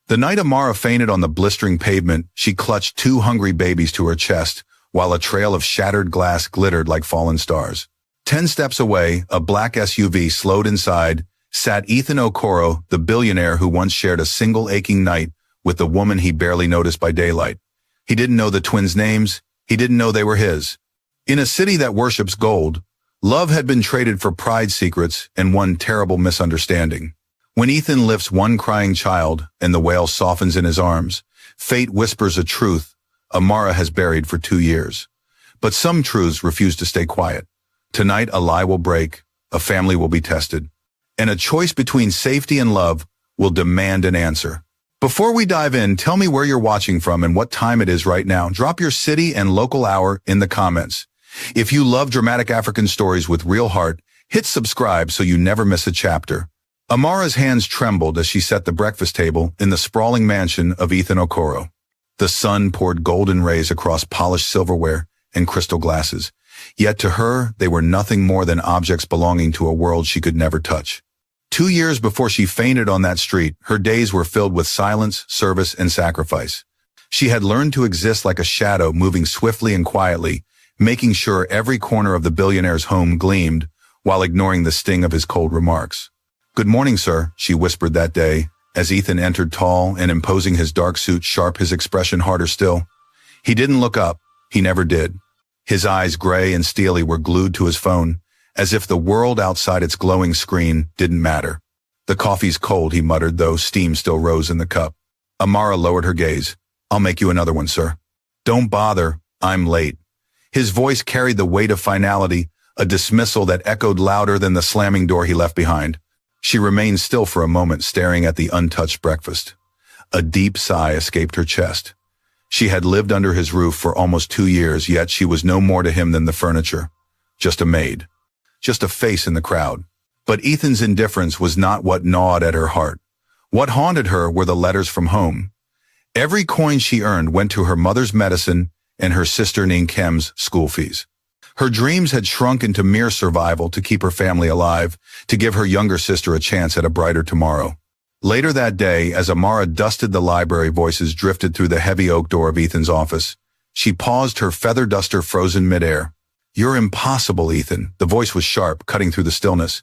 The night Amara fainted on the blistering pavement, she clutched two hungry babies to her chest, while a trail of shattered glass glittered like fallen stars. 10 steps away, a black SUV slowed inside, sat Ethan Okoro, the billionaire who once shared a single aching night with the woman he barely noticed by daylight. He didn't know the twins' names. He didn't know they were his. In a city that worships gold, love had been traded for pride secrets and one terrible misunderstanding. When Ethan lifts one crying child and the wail softens in his arms, fate whispers a truth Amara has buried for 2 years. But some truths refuse to stay quiet. Tonight a lie will break, a family will be tested, and a choice between safety and love will demand an answer. Before we dive in, tell me where you're watching from and what time it is right now. Drop your city and local hour in the comments. If you love dramatic African stories with real heart, hit subscribe so you never miss a chapter. Amara's hands trembled as she set the breakfast table in the sprawling mansion of Ethan Okoro. The sun poured golden rays across polished silverware and crystal glasses, yet to her they were nothing more than objects belonging to a world she could never touch. 2 years before she fainted on that street, her days were filled with silence, service, and sacrifice. She had learned to exist like a shadow, moving swiftly and quietly, making sure every corner of the billionaire's home gleamed while ignoring the sting of his cold remarks. "Good morning, sir," she whispered that day, as Ethan entered tall and imposing, his dark suit sharp, his expression harder still. He didn't look up. He never did. His eyes, gray and steely, were glued to his phone, as if the world outside its glowing screen didn't matter. "The coffee's cold," he muttered, though steam still rose in the cup. Amara lowered her gaze. "I'll make you another one, sir." "Don't bother. I'm late." His voice carried the weight of finality, a dismissal that echoed louder than the slamming door he left behind. She remained still for a moment, staring at the untouched breakfast. A deep sigh escaped her chest. She had lived under his roof for almost 2 years, yet she was no more to him than the furniture. Just a maid. Just a face in the crowd. But Ethan's indifference was not what gnawed at her heart. What haunted her were the letters from home. Every coin she earned went to her mother's medicine and her sister Ninkem's school fees. Her dreams had shrunk into mere survival to keep her family alive, to give her younger sister a chance at a brighter tomorrow. Later that day, as Amara dusted the library, voices drifted through the heavy oak door of Ethan's office. She paused, her feather duster frozen midair. "You're impossible, Ethan." The voice was sharp, cutting through the stillness.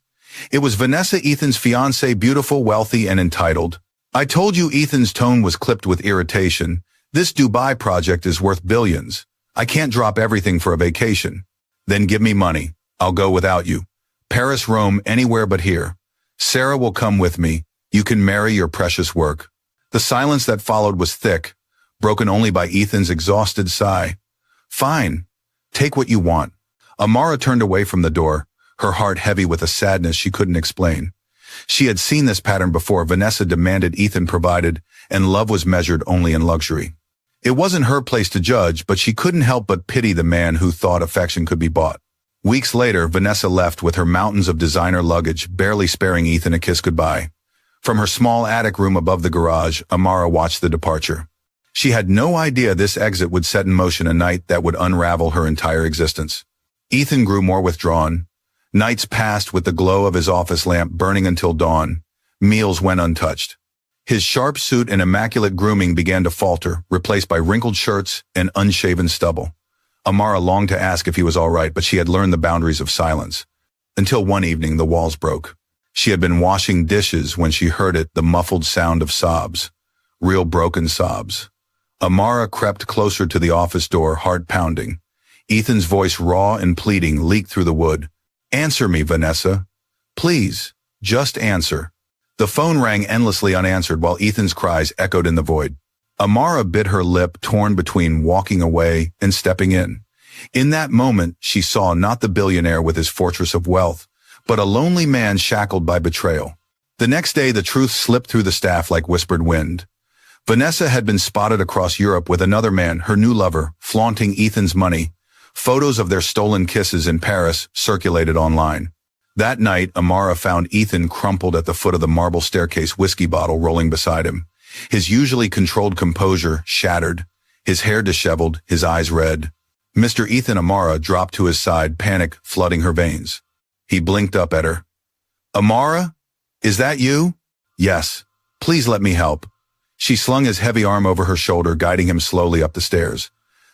It was Vanessa, Ethan's fiancée, beautiful, wealthy, and entitled. "I told you." Ethan's tone was clipped with irritation. "This Dubai project is worth billions. I can't drop everything for a vacation." "Then give me money. I'll go without you. Paris, Rome, anywhere but here. Sarah will come with me. You can marry your precious work." The silence that followed was thick, broken only by Ethan's exhausted sigh. "Fine. Take what you want." Amara turned away from the door, her heart heavy with a sadness she couldn't explain. She had seen this pattern before. Vanessa demanded, Ethan provided, and love was measured only in luxury. It wasn't her place to judge, but she couldn't help but pity the man who thought affection could be bought. Weeks later, Vanessa left with her mountains of designer luggage, barely sparing Ethan a kiss goodbye. From her small attic room above the garage, Amara watched the departure. She had no idea this exit would set in motion a night that would unravel her entire existence. Ethan grew more withdrawn. Nights passed with the glow of his office lamp burning until dawn. Meals went untouched. His sharp suit and immaculate grooming began to falter, replaced by wrinkled shirts and unshaven stubble. Amara longed to ask if he was all right, but she had learned the boundaries of silence. Until one evening, the walls broke. She had been washing dishes when she heard it, the muffled sound of sobs. Real broken sobs. Amara crept closer to the office door, heart pounding. Ethan's voice, raw and pleading, leaked through the wood. "Answer me, Vanessa. Please, just answer." The phone rang endlessly unanswered while Ethan's cries echoed in the void. Amara bit her lip, torn between walking away and stepping in. In that moment, she saw not the billionaire with his fortress of wealth, but a lonely man shackled by betrayal. The next day, the truth slipped through the staff like whispered wind. Vanessa had been spotted across Europe with another man, her new lover, flaunting Ethan's money. Photos of their stolen kisses in Paris circulated online. That night, Amara found Ethan crumpled at the foot of the marble staircase, whiskey bottle rolling beside him. His usually controlled composure shattered, his hair disheveled, his eyes red. Mr. Ethan. Amara dropped to his side, panic flooding her veins. He blinked up at her. "Amara? Is that you?" "Yes. Please let me help." She slung his heavy arm over her shoulder, guiding him slowly up the stairs.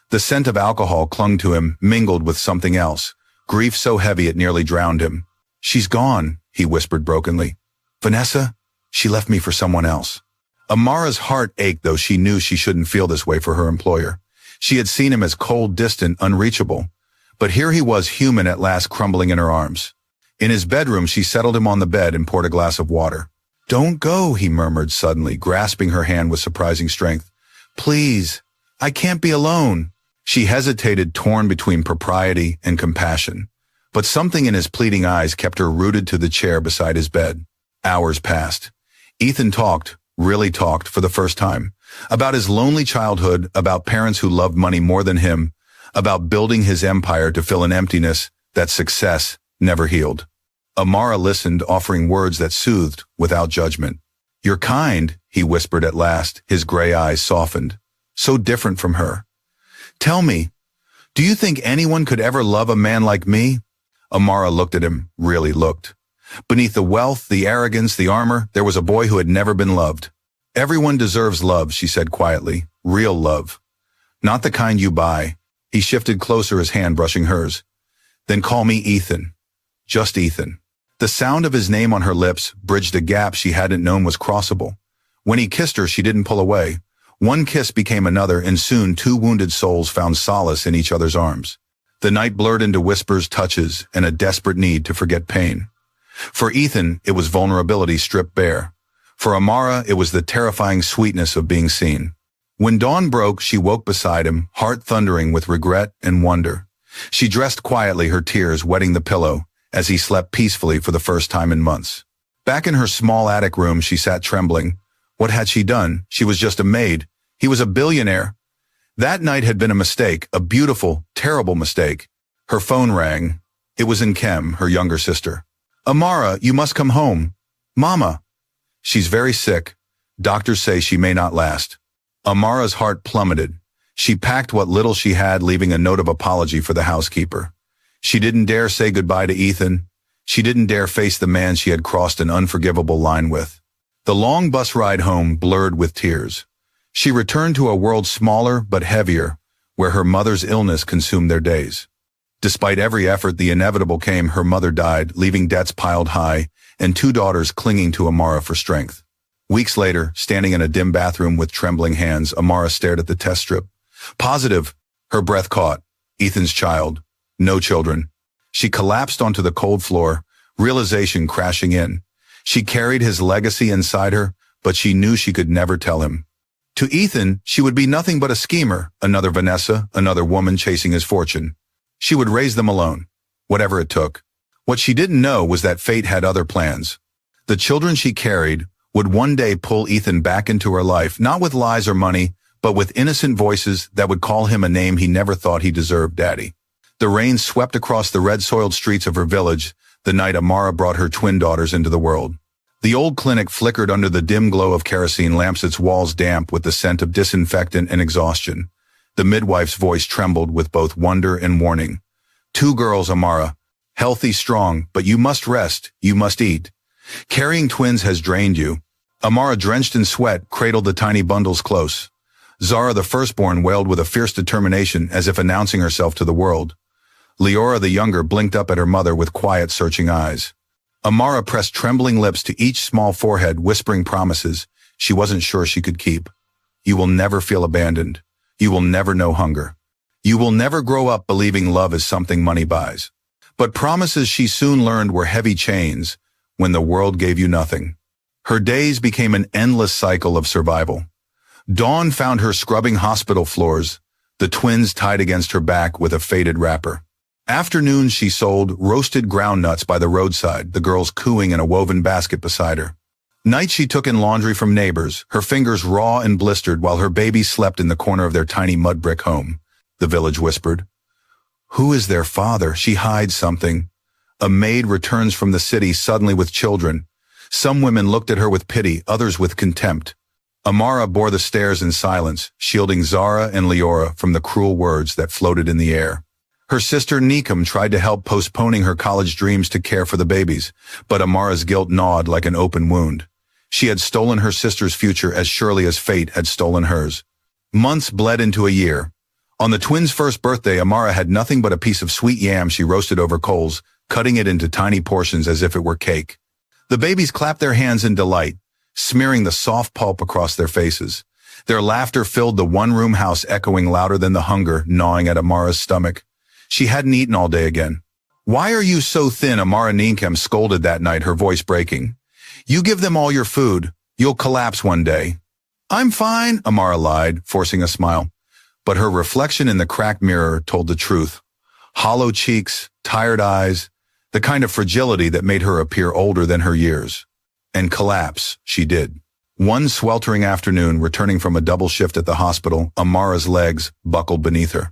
The scent of alcohol clung to him, mingled with something else, grief so heavy it nearly drowned him. "She's gone," he whispered brokenly. "Vanessa, she left me for someone else." Amara's heart ached, though she knew she shouldn't feel this way for her employer. She had seen him as cold, distant, unreachable. But here he was, human at last, crumbling in her arms. In his bedroom, she settled him on the bed and poured a glass of water. "Don't go," he murmured suddenly, grasping her hand with surprising strength. "Please, I can't be alone." She hesitated, torn between propriety and compassion. But something in his pleading eyes kept her rooted to the chair beside his bed. Hours passed. Ethan talked, really talked, for the first time. About his lonely childhood, about parents who loved money more than him, about building his empire to fill an emptiness that success never healed. Amara listened, offering words that soothed without judgment. "You're kind," he whispered at last, his gray eyes softened. "So different from her. Tell me, do you think anyone could ever love a man like me?" Amara looked at him, really looked. Beneath the wealth, the arrogance, the armor, there was a boy who had never been loved. "Everyone deserves love," she said quietly. "Real love. Not the kind you buy." He shifted closer, his hand brushing hers. "Then call me Ethan. Just Ethan." The sound of his name on her lips bridged a gap she hadn't known was crossable. When he kissed her, she didn't pull away. One kiss became another, and soon two wounded souls found solace in each other's arms. The night blurred into whispers, touches, and a desperate need to forget pain. For Ethan, it was vulnerability stripped bare. For Amara, it was the terrifying sweetness of being seen. When dawn broke, she woke beside him, heart thundering with regret and wonder. She dressed quietly, her tears wetting the pillow, as he slept peacefully for the first time in months. Back in her small attic room, she sat trembling. What had she done? She was just a maid. He was a billionaire. That night had been a mistake, a beautiful, terrible mistake. Her phone rang. It was Nkem, her younger sister. "Amara, you must come home." "Mama." "She's very sick. Doctors say she may not last." Amara's heart plummeted. She packed what little she had, leaving a note of apology for the housekeeper. She didn't dare say goodbye to Ethan. She didn't dare face the man she had crossed an unforgivable line with. The long bus ride home blurred with tears. She returned to a world smaller but heavier, where her mother's illness consumed their days. Despite every effort, the inevitable came. Her mother died, leaving debts piled high, and two daughters clinging to Amara for strength. Weeks later, standing in a dim bathroom with trembling hands, Amara stared at the test strip. Positive. Her breath caught. Ethan's child. No children. She collapsed onto the cold floor, realization crashing in. She carried his legacy inside her, but she knew she could never tell him. To Ethan, she would be nothing but a schemer, another Vanessa, another woman chasing his fortune. She would raise them alone, whatever it took. What she didn't know was that fate had other plans. The children she carried would one day pull Ethan back into her life, not with lies or money, but with innocent voices that would call him a name he never thought he deserved, Daddy. The rain swept across the red-soiled streets of her village the night Amara brought her twin daughters into the world. The old clinic flickered under the dim glow of kerosene lamps, its walls damp with the scent of disinfectant and exhaustion. The midwife's voice trembled with both wonder and warning. "Two girls, Amara. Healthy, strong, but you must rest, you must eat. Carrying twins has drained you." Amara, drenched in sweat, cradled the tiny bundles close. Zara, the firstborn, wailed with a fierce determination, as if announcing herself to the world. Leora, the younger, blinked up at her mother with quiet, searching eyes. Amara pressed trembling lips to each small forehead, whispering promises she wasn't sure she could keep. "You will never feel abandoned. You will never know hunger. You will never grow up believing love is something money buys." But promises she soon learned were heavy chains when the world gave you nothing. Her days became an endless cycle of survival. Dawn found her scrubbing hospital floors, the twins tied against her back with a faded wrapper. Afternoons she sold roasted ground nuts by the roadside, the girls cooing in a woven basket beside her. Nights she took in laundry from neighbors, her fingers raw and blistered while her babies slept in the corner of their tiny mud brick home. The village whispered. "Who is their father? She hides something." A maid returns from the city suddenly with children. Some women looked at her with pity, others with contempt. Amara bore the stairs in silence, shielding Zara and Leora from the cruel words that floated in the air. Her sister Nikum tried to help, postponing her college dreams to care for the babies, but Amara's guilt gnawed like an open wound. She had stolen her sister's future as surely as fate had stolen hers. Months bled into a year. On the twins' first birthday, Amara had nothing but a piece of sweet yam she roasted over coals, cutting it into tiny portions as if it were cake. The babies clapped their hands in delight, smearing the soft pulp across their faces. Their laughter filled the one-room house, echoing louder than the hunger gnawing at Amara's stomach. She hadn't eaten all day again. "Why are you so thin?" Amara Ninkem scolded that night, her voice breaking. "You give them all your food. You'll collapse one day." "I'm fine," Amara lied, forcing a smile. But her reflection in the cracked mirror told the truth. Hollow cheeks, tired eyes, the kind of fragility that made her appear older than her years. And collapse, she did. One sweltering afternoon, returning from a double shift at the hospital, Amara's legs buckled beneath her.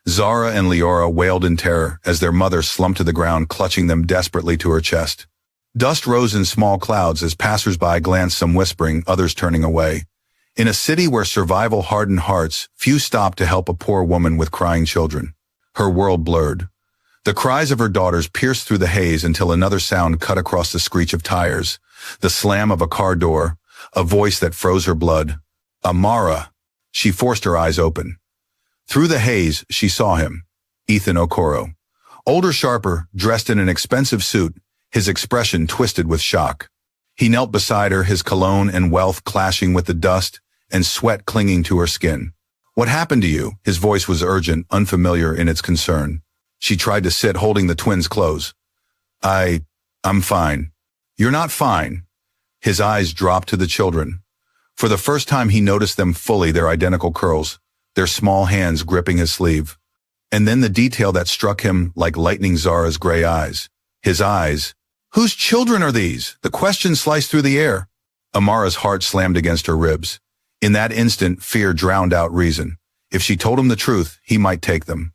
Zara and Leora wailed in terror as their mother slumped to the ground, clutching them desperately to her chest. Dust rose in small clouds as passers-by glanced, some whispering, others turning away. In a city where survival hardened hearts, few stopped to help a poor woman with crying children. Her world blurred. The cries of her daughters pierced through the haze until another sound cut across the screech of tires, the slam of a car door, a voice that froze her blood. "Amara!" She forced her eyes open. Through the haze, she saw him, Ethan Okoro. Older, sharper, dressed in an expensive suit, his expression twisted with shock. He knelt beside her, his cologne and wealth clashing with the dust and sweat clinging to her skin. "What happened to you?" His voice was urgent, unfamiliar in its concern. She tried to sit, holding the twins close. I'm fine." "You're not fine." His eyes dropped to the children. For the first time he noticed them fully, their identical curls, their small hands gripping his sleeve. And then the detail that struck him like lightning, Zara's gray eyes. His eyes. "Whose children are these?" The question sliced through the air. Amara's heart slammed against her ribs. In that instant, fear drowned out reason. If she told him the truth, he might take them.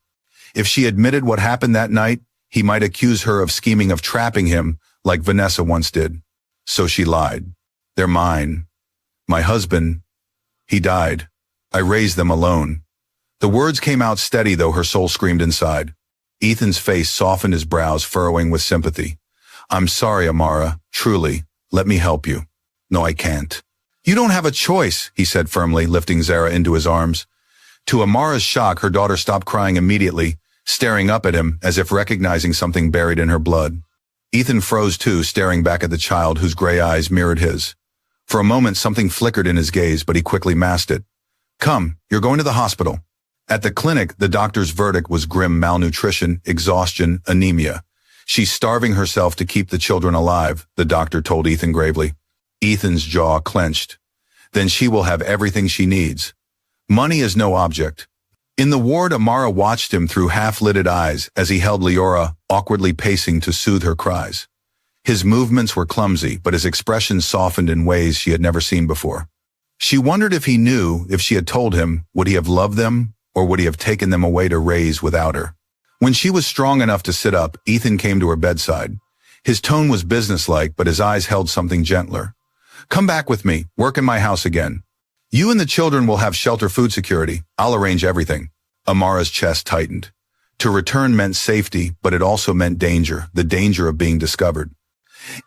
If she admitted what happened that night, he might accuse her of scheming, of trapping him, like Vanessa once did. So she lied. "They're mine. My husband, he died. I raised them alone." The words came out steady, though her soul screamed inside. Ethan's face softened, his brows furrowing with sympathy. "I'm sorry, Amara. Truly. Let me help you." "No, I can't." "You don't have a choice," he said firmly, lifting Zara into his arms. To Amara's shock, her daughter stopped crying immediately, staring up at him as if recognizing something buried in her blood. Ethan froze too, staring back at the child whose gray eyes mirrored his. For a moment, something flickered in his gaze, but he quickly masked it. "Come, you're going to the hospital." At the clinic, the doctor's verdict was grim: malnutrition, exhaustion, anemia. "She's starving herself to keep the children alive," the doctor told Ethan gravely. Ethan's jaw clenched. "Then she will have everything she needs. Money is no object." In the ward, Amara watched him through half-lidded eyes as he held Leora, awkwardly pacing to soothe her cries. His movements were clumsy, but his expression softened in ways she had never seen before. She wondered if he knew, if she had told him, would he have loved them, or would he have taken them away to raise without her? When she was strong enough to sit up, Ethan came to her bedside. His tone was businesslike, but his eyes held something gentler. "Come back with me, work in my house again. You and the children will have shelter, food security. I'll arrange everything." Amara's chest tightened. To return meant safety, but it also meant danger, the danger of being discovered.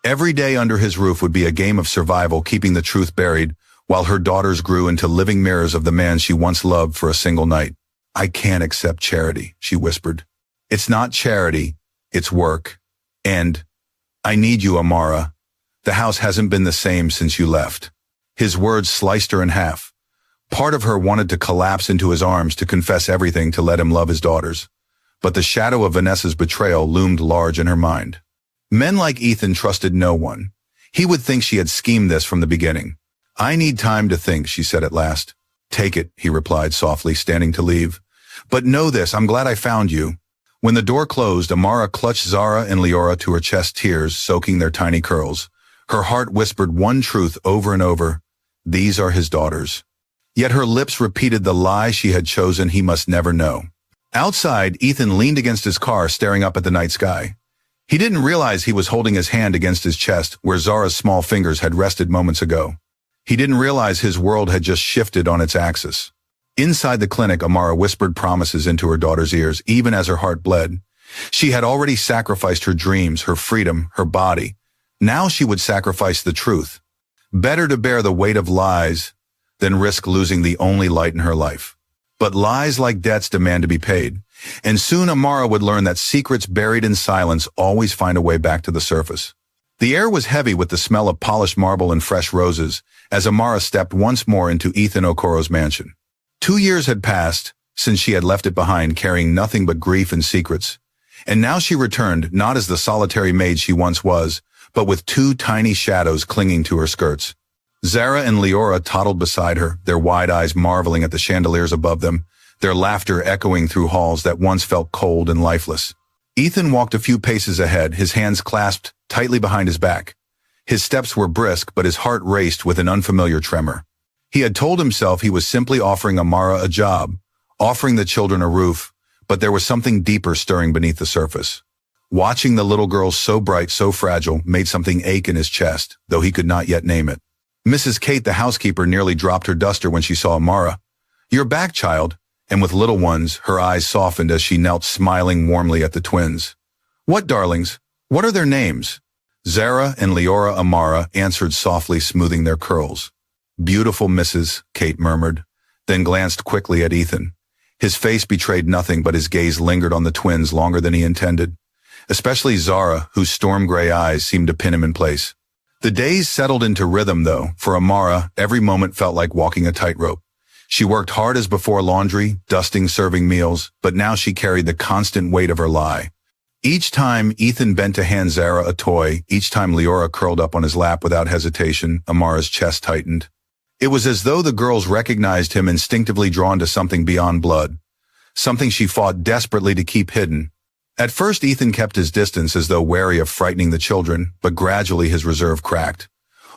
Every day under his roof would be a game of survival, keeping the truth buried, while her daughters grew into living mirrors of the man she once loved for a single night. "I can't accept charity," she whispered. "It's not charity, it's work. And I need you, Amara. The house hasn't been the same since you left." His words sliced her in half. Part of her wanted to collapse into his arms, to confess everything, to let him love his daughters. But the shadow of Vanessa's betrayal loomed large in her mind. Men like Ethan trusted no one. He would think she had schemed this from the beginning. "I need time to think," she said at last. "Take it," he replied softly, standing to leave. "But know this, I'm glad I found you." When the door closed, Amara clutched Zara and Leora to her chest, tears soaking their tiny curls. Her heart whispered one truth over and over: these are his daughters. Yet her lips repeated the lie she had chosen: he must never know. Outside, Ethan leaned against his car, staring up at the night sky. He didn't realize he was holding his hand against his chest, where Zara's small fingers had rested moments ago. He didn't realize his world had just shifted on its axis. Inside the clinic, Amara whispered promises into her daughter's ears, even as her heart bled. She had already sacrificed her dreams, her freedom, her body. Now she would sacrifice the truth. Better to bear the weight of lies than risk losing the only light in her life. But lies like debts demand to be paid, and soon Amara would learn that secrets buried in silence always find a way back to the surface. The air was heavy with the smell of polished marble and fresh roses as Amara stepped once more into Ethan Okoro's mansion. 2 years had passed since she had left it behind, carrying nothing but grief and secrets. And now she returned, not as the solitary maid she once was, but with 2 tiny shadows clinging to her skirts. Zara and Leora toddled beside her, their wide eyes marveling at the chandeliers above them, their laughter echoing through halls that once felt cold and lifeless. Ethan walked a few paces ahead, his hands clasped tightly behind his back. His steps were brisk, but his heart raced with an unfamiliar tremor. He had told himself he was simply offering Amara a job, offering the children a roof, but there was something deeper stirring beneath the surface. Watching the little girl so bright, so fragile, made something ache in his chest, though he could not yet name it. Mrs. Kate, the housekeeper, nearly dropped her duster when she saw Amara. "You're back, child," and with little ones, her eyes softened as she knelt smiling warmly at the twins. "What darlings? What are their names?" Zara and Leora Amara answered softly, smoothing their curls. "Beautiful Mrs." Kate murmured, then glanced quickly at Ethan. His face betrayed nothing, but his gaze lingered on the twins longer than he intended, especially Zara, whose storm-gray eyes seemed to pin him in place. The days settled into rhythm, though. For Amara, every moment felt like walking a tightrope. She worked hard as before, laundry, dusting, serving meals, but now she carried the constant weight of her lie. Each time Ethan bent to hand Zara a toy, each time Leora curled up on his lap without hesitation, Amara's chest tightened. It was as though the girls recognized him, instinctively drawn to something beyond blood, something she fought desperately to keep hidden. At first, Ethan kept his distance as though wary of frightening the children, but gradually his reserve cracked.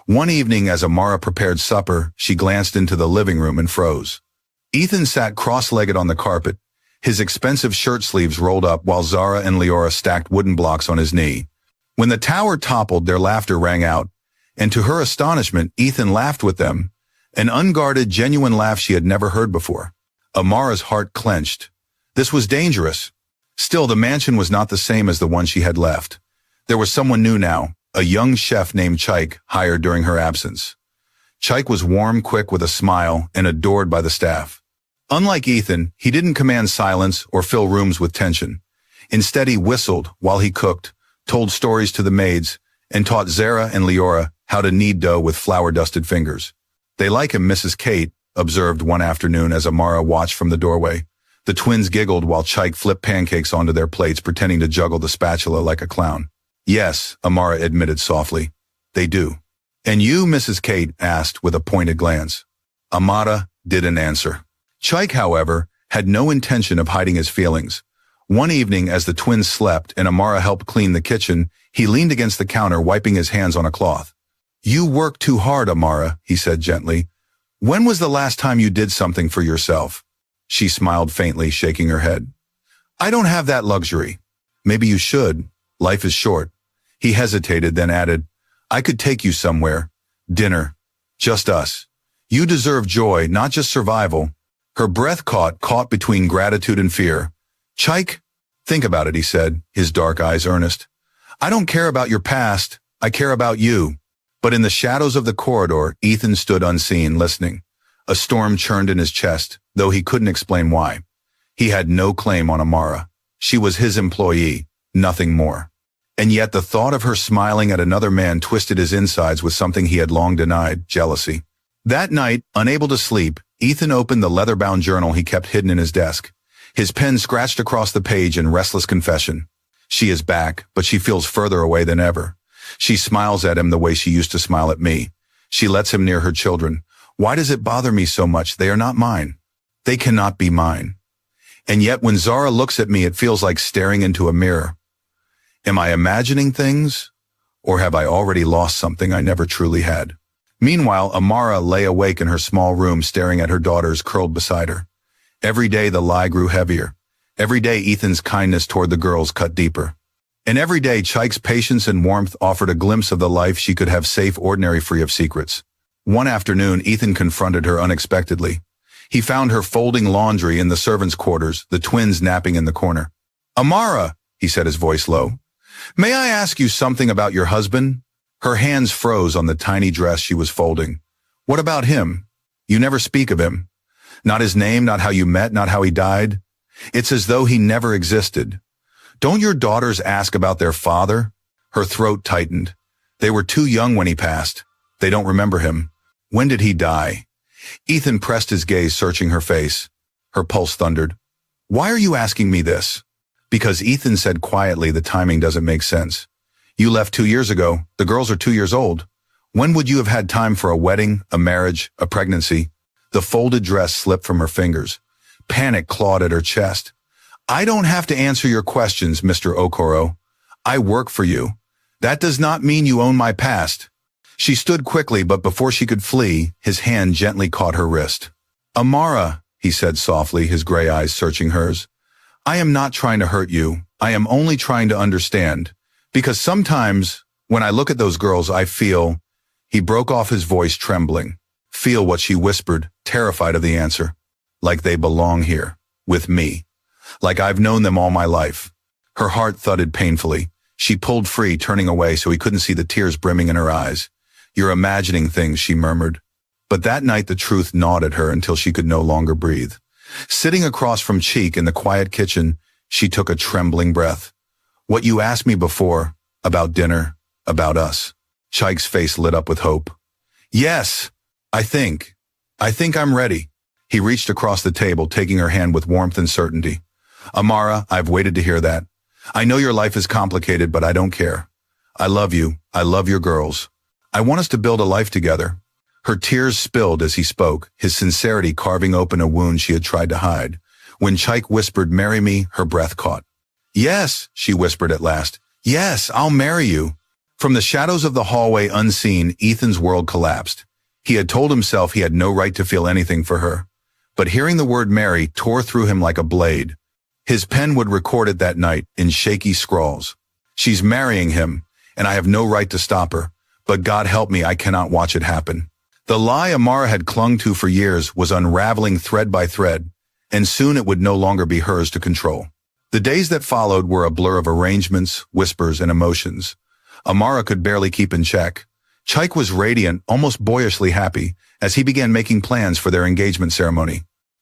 One evening, as Amara prepared supper, she glanced into the living room and froze. Ethan sat cross-legged on the carpet, his expensive shirt sleeves rolled up, while Zara and Leora stacked wooden blocks on his knee. When the tower toppled, their laughter rang out, and to her astonishment, Ethan laughed with them, an unguarded, genuine laugh she had never heard before. Amara's heart clenched. This was dangerous. Still, the mansion was not the same as the one she had left. There was someone new now, a young chef named Chaik, hired during her absence. Chaik was warm, quick, with a smile, and adored by the staff. Unlike Ethan, he didn't command silence or fill rooms with tension. Instead, he whistled while he cooked, told stories to the maids, and taught Zara and Leora how to knead dough with flour-dusted fingers. "They like him," Mrs. Kate observed one afternoon as Amara watched from the doorway. The twins giggled while Chaik flipped pancakes onto their plates, pretending to juggle the spatula like a clown. "Yes," Amara admitted softly. "They do." "And you?" Mrs. Kate asked with a pointed glance. Amara didn't answer. Chaik, however, had no intention of hiding his feelings. One evening, as the twins slept and Amara helped clean the kitchen, he leaned against the counter, wiping his hands on a cloth. "You work too hard, Amara," he said gently. "When was the last time you did something for yourself?" She smiled faintly, shaking her head. "I don't have that luxury." "Maybe you should. Life is short." He hesitated, then added, "I could take you somewhere. Dinner. Just us. You deserve joy, not just survival." Her breath caught between gratitude and fear. "Chaik, think about it," he said, his dark eyes earnest. "I don't care about your past. I care about you." But in the shadows of the corridor, Ethan stood unseen, listening. A storm churned in his chest, though he couldn't explain why. He had no claim on Amara. She was his employee, nothing more. And yet the thought of her smiling at another man twisted his insides with something he had long denied: jealousy. That night, unable to sleep, Ethan opened the leather-bound journal he kept hidden in his desk. His pen scratched across the page in restless confession. She is back, but she feels further away than ever. She smiles at him the way she used to smile at me. She lets him near her children. Why does it bother me so much? They are not mine. They cannot be mine. And yet when Zara looks at me, it feels like staring into a mirror. Am I imagining things? Or have I already lost something I never truly had? Meanwhile, Amara lay awake in her small room, staring at her daughters curled beside her. Every day the lie grew heavier. Every day Ethan's kindness toward the girls cut deeper. And every day Chaik's patience and warmth offered a glimpse of the life she could have, safe, ordinary, free of secrets. One afternoon, Ethan confronted her unexpectedly. He found her folding laundry in the servants' quarters, the twins napping in the corner. "Amara," he said, his voice low, "may I ask you something about your husband?" Her hands froze on the tiny dress she was folding. What about him? You never speak of him. Not his name, not how you met, not how he died. It's as though he never existed. Don't your daughters ask about their father? Her throat tightened. They were too young when he passed. They don't remember him. When did he die? Ethan pressed his gaze, searching her face. Her pulse thundered. Why are you asking me this? Because Ethan said quietly, the timing doesn't make sense. You left 2 years ago. The girls are 2 years old. When would you have had time for a wedding, a marriage, a pregnancy? The folded dress slipped from her fingers. Panic clawed at her chest. I don't have to answer your questions, Mr. Okoro. I work for you. That does not mean you own my past. She stood quickly, but before she could flee, his hand gently caught her wrist. Amara, he said softly, his gray eyes searching hers. I am not trying to hurt you. I am only trying to understand. Because sometimes, when I look at those girls, I feel... He broke off, his voice trembling. Feel what she whispered, terrified of the answer. Like they belong here, with me. Like I've known them all my life. Her heart thudded painfully. She pulled free, turning away so he couldn't see the tears brimming in her eyes. You're imagining things, she murmured. But that night the truth gnawed at her until she could no longer breathe. Sitting across from Cheek in the quiet kitchen, she took a trembling breath. What you asked me before, about dinner, about us. Cheik's face lit up with hope. Yes, I think I'm ready. He reached across the table, taking her hand with warmth and certainty. Amara, I've waited to hear that. I know your life is complicated, but I don't care. I love you. I love your girls. I want us to build a life together. Her tears spilled as he spoke, his sincerity carving open a wound she had tried to hide. When Cheik whispered, marry me, her breath caught. Yes, she whispered at last. Yes, I'll marry you. From the shadows of the hallway, unseen, Ethan's world collapsed. He had told himself he had no right to feel anything for her. But hearing the word marry tore through him like a blade. His pen would record it that night in shaky scrawls. She's marrying him, and I have no right to stop her. But God help me, I cannot watch it happen. The lie Amara had clung to for years was unraveling thread by thread, and soon it would no longer be hers to control. The days that followed were a blur of arrangements, whispers, and emotions. Amara could barely keep in check. Cheik was radiant, almost boyishly happy, as he began making plans for their engagement ceremony.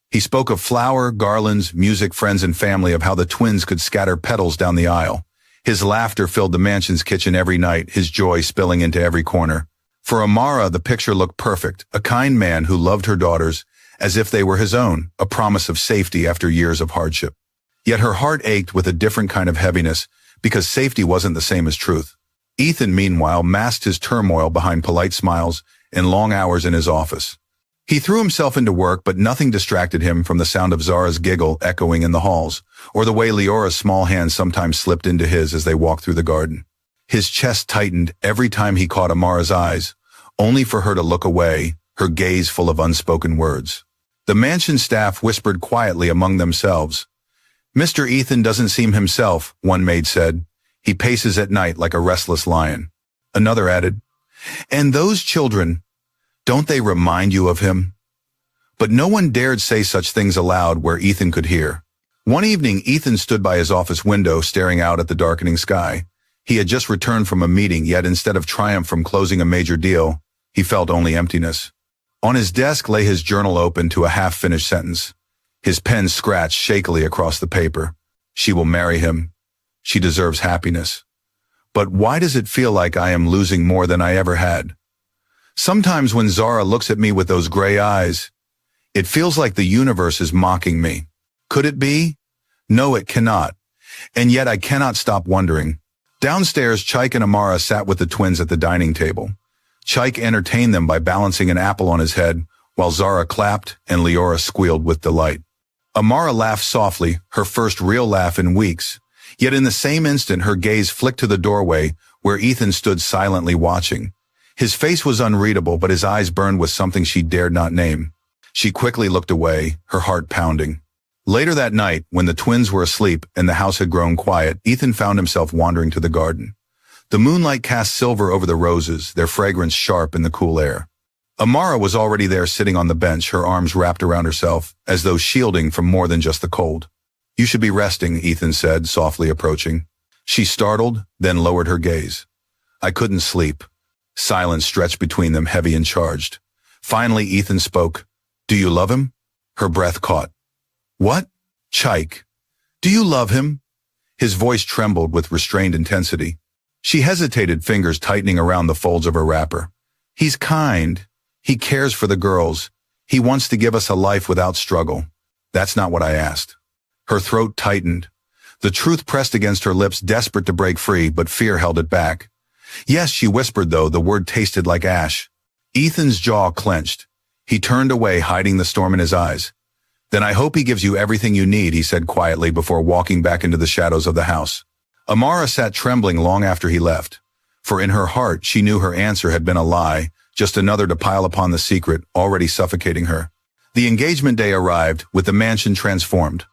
He spoke of flower, garlands, music, friends, and family, of how the twins could scatter petals down the aisle. His laughter filled the mansion's kitchen every night, his joy spilling into every corner. For Amara, the picture looked perfect, a kind man who loved her daughters as if they were his own, a promise of safety after years of hardship. Yet her heart ached with a different kind of heaviness, because safety wasn't the same as truth. Ethan, meanwhile, masked his turmoil behind polite smiles and long hours in his office. He threw himself into work, but nothing distracted him from the sound of Zara's giggle echoing in the halls, or the way Leora's small hand sometimes slipped into his as they walked through the garden. His chest tightened every time he caught Amara's eyes, only for her to look away, her gaze full of unspoken words. The mansion staff whispered quietly among themselves. Mr. Ethan doesn't seem himself, one maid said. He paces at night like a restless lion. Another added, and those children, don't they remind you of him? But no one dared say such things aloud where Ethan could hear. One evening, Ethan stood by his office window staring out at the darkening sky. He had just returned from a meeting, yet instead of triumph from closing a major deal, he felt only emptiness. On his desk lay his journal open to a half-finished sentence. His pen scratched shakily across the paper. She will marry him. She deserves happiness. But why does it feel like I am losing more than I ever had? Sometimes when Zara looks at me with those gray eyes, it feels like the universe is mocking me. Could it be? No, it cannot. And yet I cannot stop wondering. Downstairs, Cheik and Amara sat with the twins at the dining table. Cheik entertained them by balancing an apple on his head, while Zara clapped and Leora squealed with delight. Amara laughed softly, her first real laugh in weeks. Yet in the same instant, her gaze flicked to the doorway, where Ethan stood silently watching. His face was unreadable, but his eyes burned with something she dared not name. She quickly looked away, her heart pounding. Later that night, when the twins were asleep and the house had grown quiet, Ethan found himself wandering to the garden. The moonlight cast silver over the roses, their fragrance sharp in the cool air. Amara was already there, sitting on the bench, her arms wrapped around herself, as though shielding from more than just the cold. You should be resting, Ethan said, softly approaching. She startled, then lowered her gaze. I couldn't sleep. Silence stretched between them, heavy and charged. Finally, Ethan spoke. Do you love him? Her breath caught. What? Chike. Do you love him? His voice trembled with restrained intensity. She hesitated, fingers tightening around the folds of her wrapper. He's kind. He cares for the girls. He wants to give us a life without struggle. That's not what I asked. Her throat tightened. The truth pressed against her lips, desperate to break free, but fear held it back. Yes, she whispered, though the word tasted like ash. Ethan's jaw clenched. He turned away, hiding the storm in his eyes. Then I hope he gives you everything you need, he said quietly before walking back into the shadows of the house. Amara sat trembling long after he left. For in her heart, she knew her answer had been a lie, just another to pile upon the secret already suffocating her. The engagement day arrived, with the mansion transformed.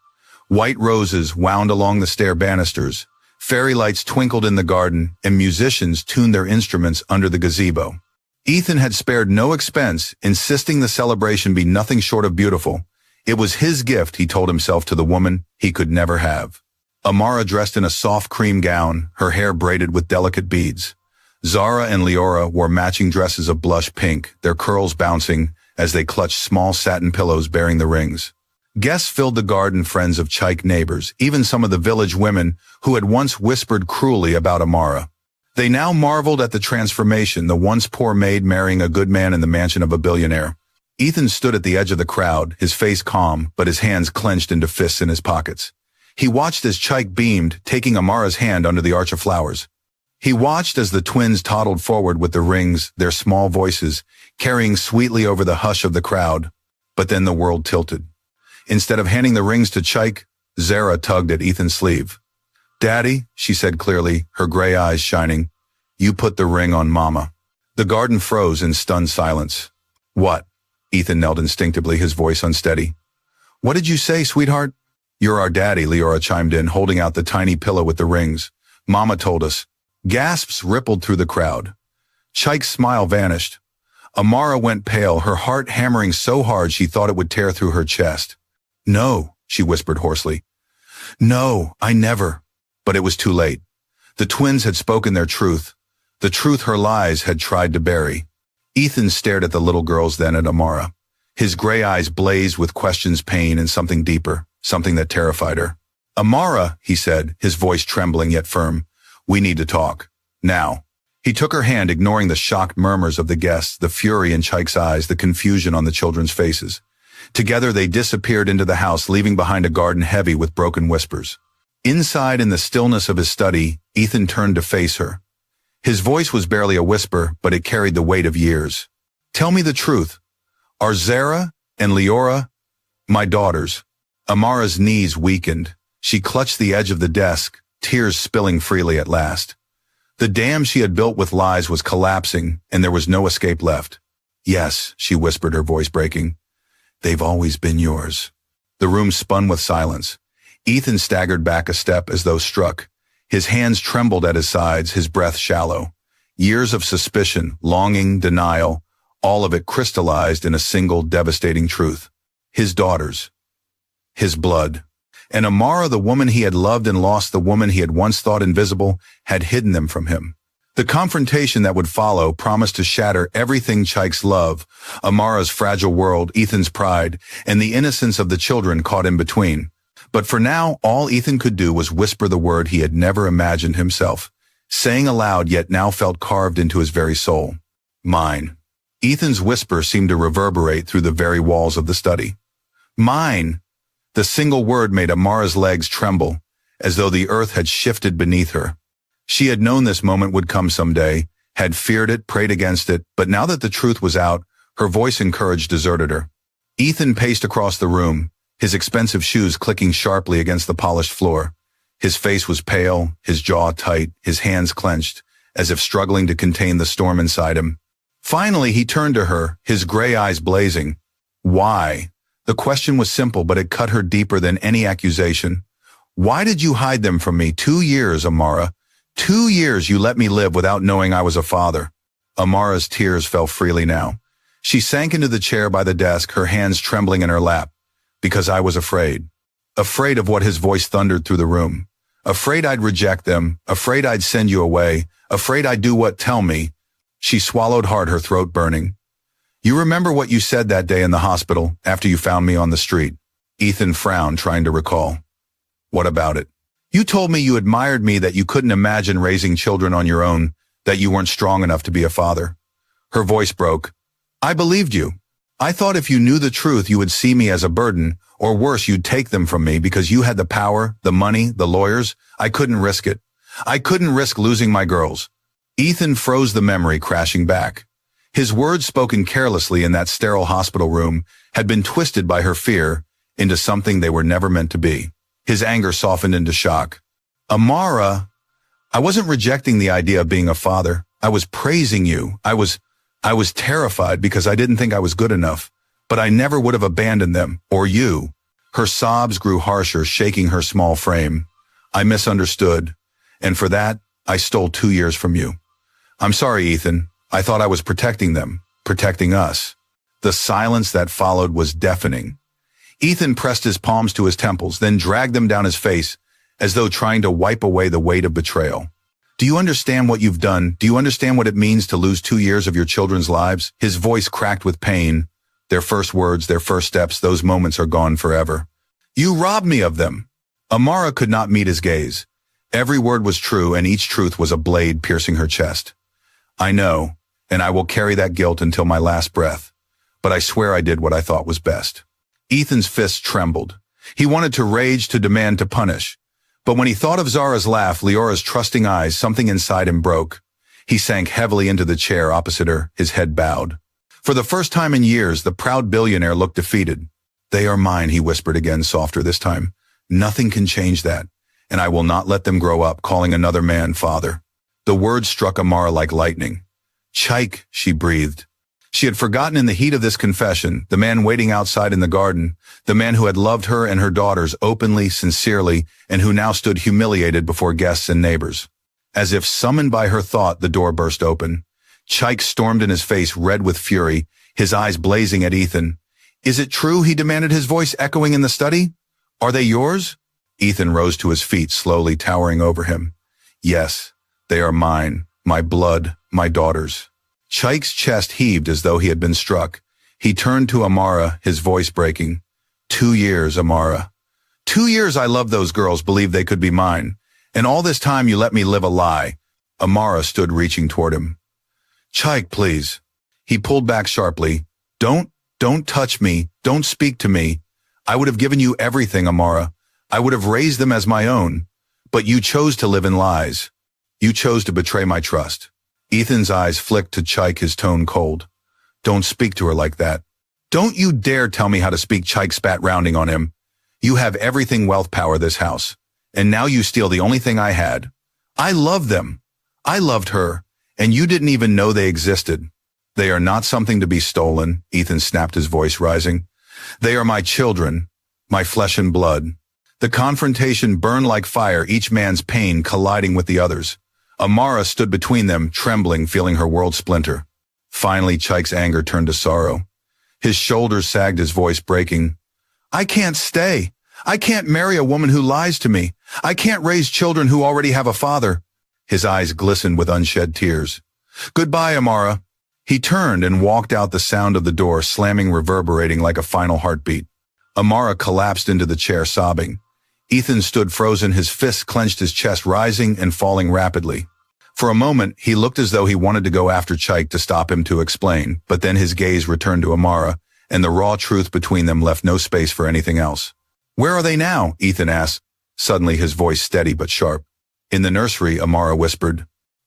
White roses wound along the stair banisters, fairy lights twinkled in the garden, and musicians tuned their instruments under the gazebo. Ethan had spared no expense, insisting the celebration be nothing short of beautiful. It was his gift, he told himself, to the woman he could never have. Amara dressed in a soft cream gown, her hair braided with delicate beads. Zara and Leora wore matching dresses of blush pink, their curls bouncing as they clutched small satin pillows bearing the rings. Guests filled the garden, friends of Chike, neighbors, even some of the village women who had once whispered cruelly about Amara. They now marveled at the transformation, the once poor maid marrying a good man in the mansion of a billionaire. Ethan stood at the edge of the crowd, his face calm, but his hands clenched into fists in his pockets. He watched as Chike beamed, taking Amara's hand under the arch of flowers. He watched as the twins toddled forward with the rings, their small voices, carrying sweetly over the hush of the crowd. But then the world tilted. Instead of handing the rings to Chike, Zara tugged at Ethan's sleeve. Daddy, she said clearly, her gray eyes shining, you put the ring on Mama. The garden froze in stunned silence. What? Ethan knelt instinctively, his voice unsteady. What did you say, sweetheart? You're our daddy, Leora chimed in, holding out the tiny pillow with the rings. Mama told us. Gasps rippled through the crowd. Chike's smile vanished. Amara went pale, her heart hammering so hard she thought it would tear through her chest. No, she whispered hoarsely. No, I never. But it was too late. The twins had spoken their truth, the truth her lies had tried to bury. Ethan stared at the little girls, then at Amara. His gray eyes blazed with questions, pain, and something deeper, something that terrified her. Amara, he said, his voice trembling yet firm, we need to talk. Now. He took her hand, ignoring the shocked murmurs of the guests, the fury in Chike's eyes, the confusion on the children's faces. Together they disappeared into the house, leaving behind a garden heavy with broken whispers. Inside, in the stillness of his study, Ethan turned to face her. His voice was barely a whisper, but it carried the weight of years. Tell me the truth. Are Zara and Leora my daughters? Amara's knees weakened. She clutched the edge of the desk, tears spilling freely at last. The dam she had built with lies was collapsing, and there was no escape left. Yes, she whispered, her voice breaking. They've always been yours. The room spun with silence. Ethan staggered back a step as though struck. His hands trembled at his sides, his breath shallow. Years of suspicion, longing, denial, all of it crystallized in a single devastating truth. His daughters. His blood. And Amara, the woman he had loved and lost, the woman he had once thought invisible, had hidden them from him. The confrontation that would follow promised to shatter everything: Chike's love, Amara's fragile world, Ethan's pride, and the innocence of the children caught in between. But for now, all Ethan could do was whisper the word he had never imagined himself, saying aloud yet now felt carved into his very soul. Mine. Ethan's whisper seemed to reverberate through the very walls of the study. Mine. The single word made Amara's legs tremble, as though the earth had shifted beneath her. She had known this moment would come someday, had feared it, prayed against it, but now that the truth was out, her voice and courage deserted her. Ethan paced across the room, his expensive shoes clicking sharply against the polished floor. His face was pale, his jaw tight, his hands clenched, as if struggling to contain the storm inside him. Finally, he turned to her, his gray eyes blazing. Why? The question was simple, but it cut her deeper than any accusation. Why did you hide them from me? 2 years, Amara. 2 years you let me live without knowing I was a father. Amara's tears fell freely now. She sank into the chair by the desk, her hands trembling in her lap. Because I was afraid. Afraid of what his voice thundered through the room. Afraid I'd reject them. Afraid I'd send you away. Afraid I'd do what? Tell me. She swallowed hard, her throat burning. You remember what you said that day in the hospital after you found me on the street? Ethan frowned, trying to recall. What about it? You told me you admired me, that you couldn't imagine raising children on your own, that you weren't strong enough to be a father. Her voice broke. I believed you. I thought if you knew the truth, you would see me as a burden, or worse, you'd take them from me because you had the power, the money, the lawyers. I couldn't risk it. I couldn't risk losing my girls. Ethan froze, the memory crashing back. His words, spoken carelessly in that sterile hospital room, had been twisted by her fear into something they were never meant to be. His anger softened into shock. Amara, I wasn't rejecting the idea of being a father. I was praising you. I was terrified because I didn't think I was good enough, but I never would have abandoned them, or you. Her sobs grew harsher, shaking her small frame. I misunderstood, and for that, I stole 2 years from you. I'm sorry, Ethan. I thought I was protecting them, protecting us. The silence that followed was deafening. Ethan pressed his palms to his temples, then dragged them down his face, as though trying to wipe away the weight of betrayal. Do you understand what you've done? Do you understand what it means to lose 2 years of your children's lives? His voice cracked with pain. Their first words, their first steps, those moments are gone forever. You robbed me of them. Amara could not meet his gaze. Every word was true, and each truth was a blade piercing her chest. I know, and I will carry that guilt until my last breath. But I swear I did what I thought was best. Ethan's fists trembled. He wanted to rage, to demand, to punish. But when he thought of Zara's laugh, Leora's trusting eyes, something inside him broke. He sank heavily into the chair opposite her, his head bowed. For the first time in years, the proud billionaire looked defeated. They are mine, he whispered again, softer this time. Nothing can change that, and I will not let them grow up calling another man father. The words struck Amara like lightning. Chaik, she breathed. She had forgotten in the heat of this confession, the man waiting outside in the garden, the man who had loved her and her daughters openly, sincerely, and who now stood humiliated before guests and neighbors. As if summoned by her thought, the door burst open. Chaik stormed in, his face red with fury, his eyes blazing at Ethan. Is it true? He demanded, his voice echoing in the study. Are they yours? Ethan rose to his feet, slowly towering over him. Yes, they are mine, my blood, my daughters. Chaik's chest heaved as though he had been struck. He turned to Amara, his voice breaking. 2 years, Amara. 2 years I loved those girls, believed they could be mine. And all this time you let me live a lie. Amara stood, reaching toward him. Chaik, please. He pulled back sharply. Don't touch me. Don't speak to me. I would have given you everything, Amara. I would have raised them as my own. But you chose to live in lies. You chose to betray my trust. Ethan's eyes flicked to Chaik, his tone cold. Don't speak to her like that. Don't you dare tell me how to speak, Chaik spat, rounding on him. You have everything, wealth, power, this house. And now you steal the only thing I had. I love them. I loved her. And you didn't even know they existed. They are not something to be stolen, Ethan snapped, his voice rising. They are my children, my flesh and blood. The confrontation burned like fire, each man's pain colliding with the other's. Amara stood between them, trembling, feeling her world splinter. Finally, Chaik's anger turned to sorrow. His shoulders sagged, his voice breaking. I can't stay. I can't marry a woman who lies to me. I can't raise children who already have a father. His eyes glistened with unshed tears. Goodbye, Amara. He turned and walked out, the sound of the door slamming reverberating like a final heartbeat. Amara collapsed into the chair, sobbing. Ethan stood frozen, his fists clenched, his chest rising and falling rapidly. For a moment, he looked as though he wanted to go after Chaik, to stop him, to explain, but then his gaze returned to Amara, and the raw truth between them left no space for anything else. Where are they now? Ethan asked, suddenly his voice steady but sharp. In the nursery, Amara whispered.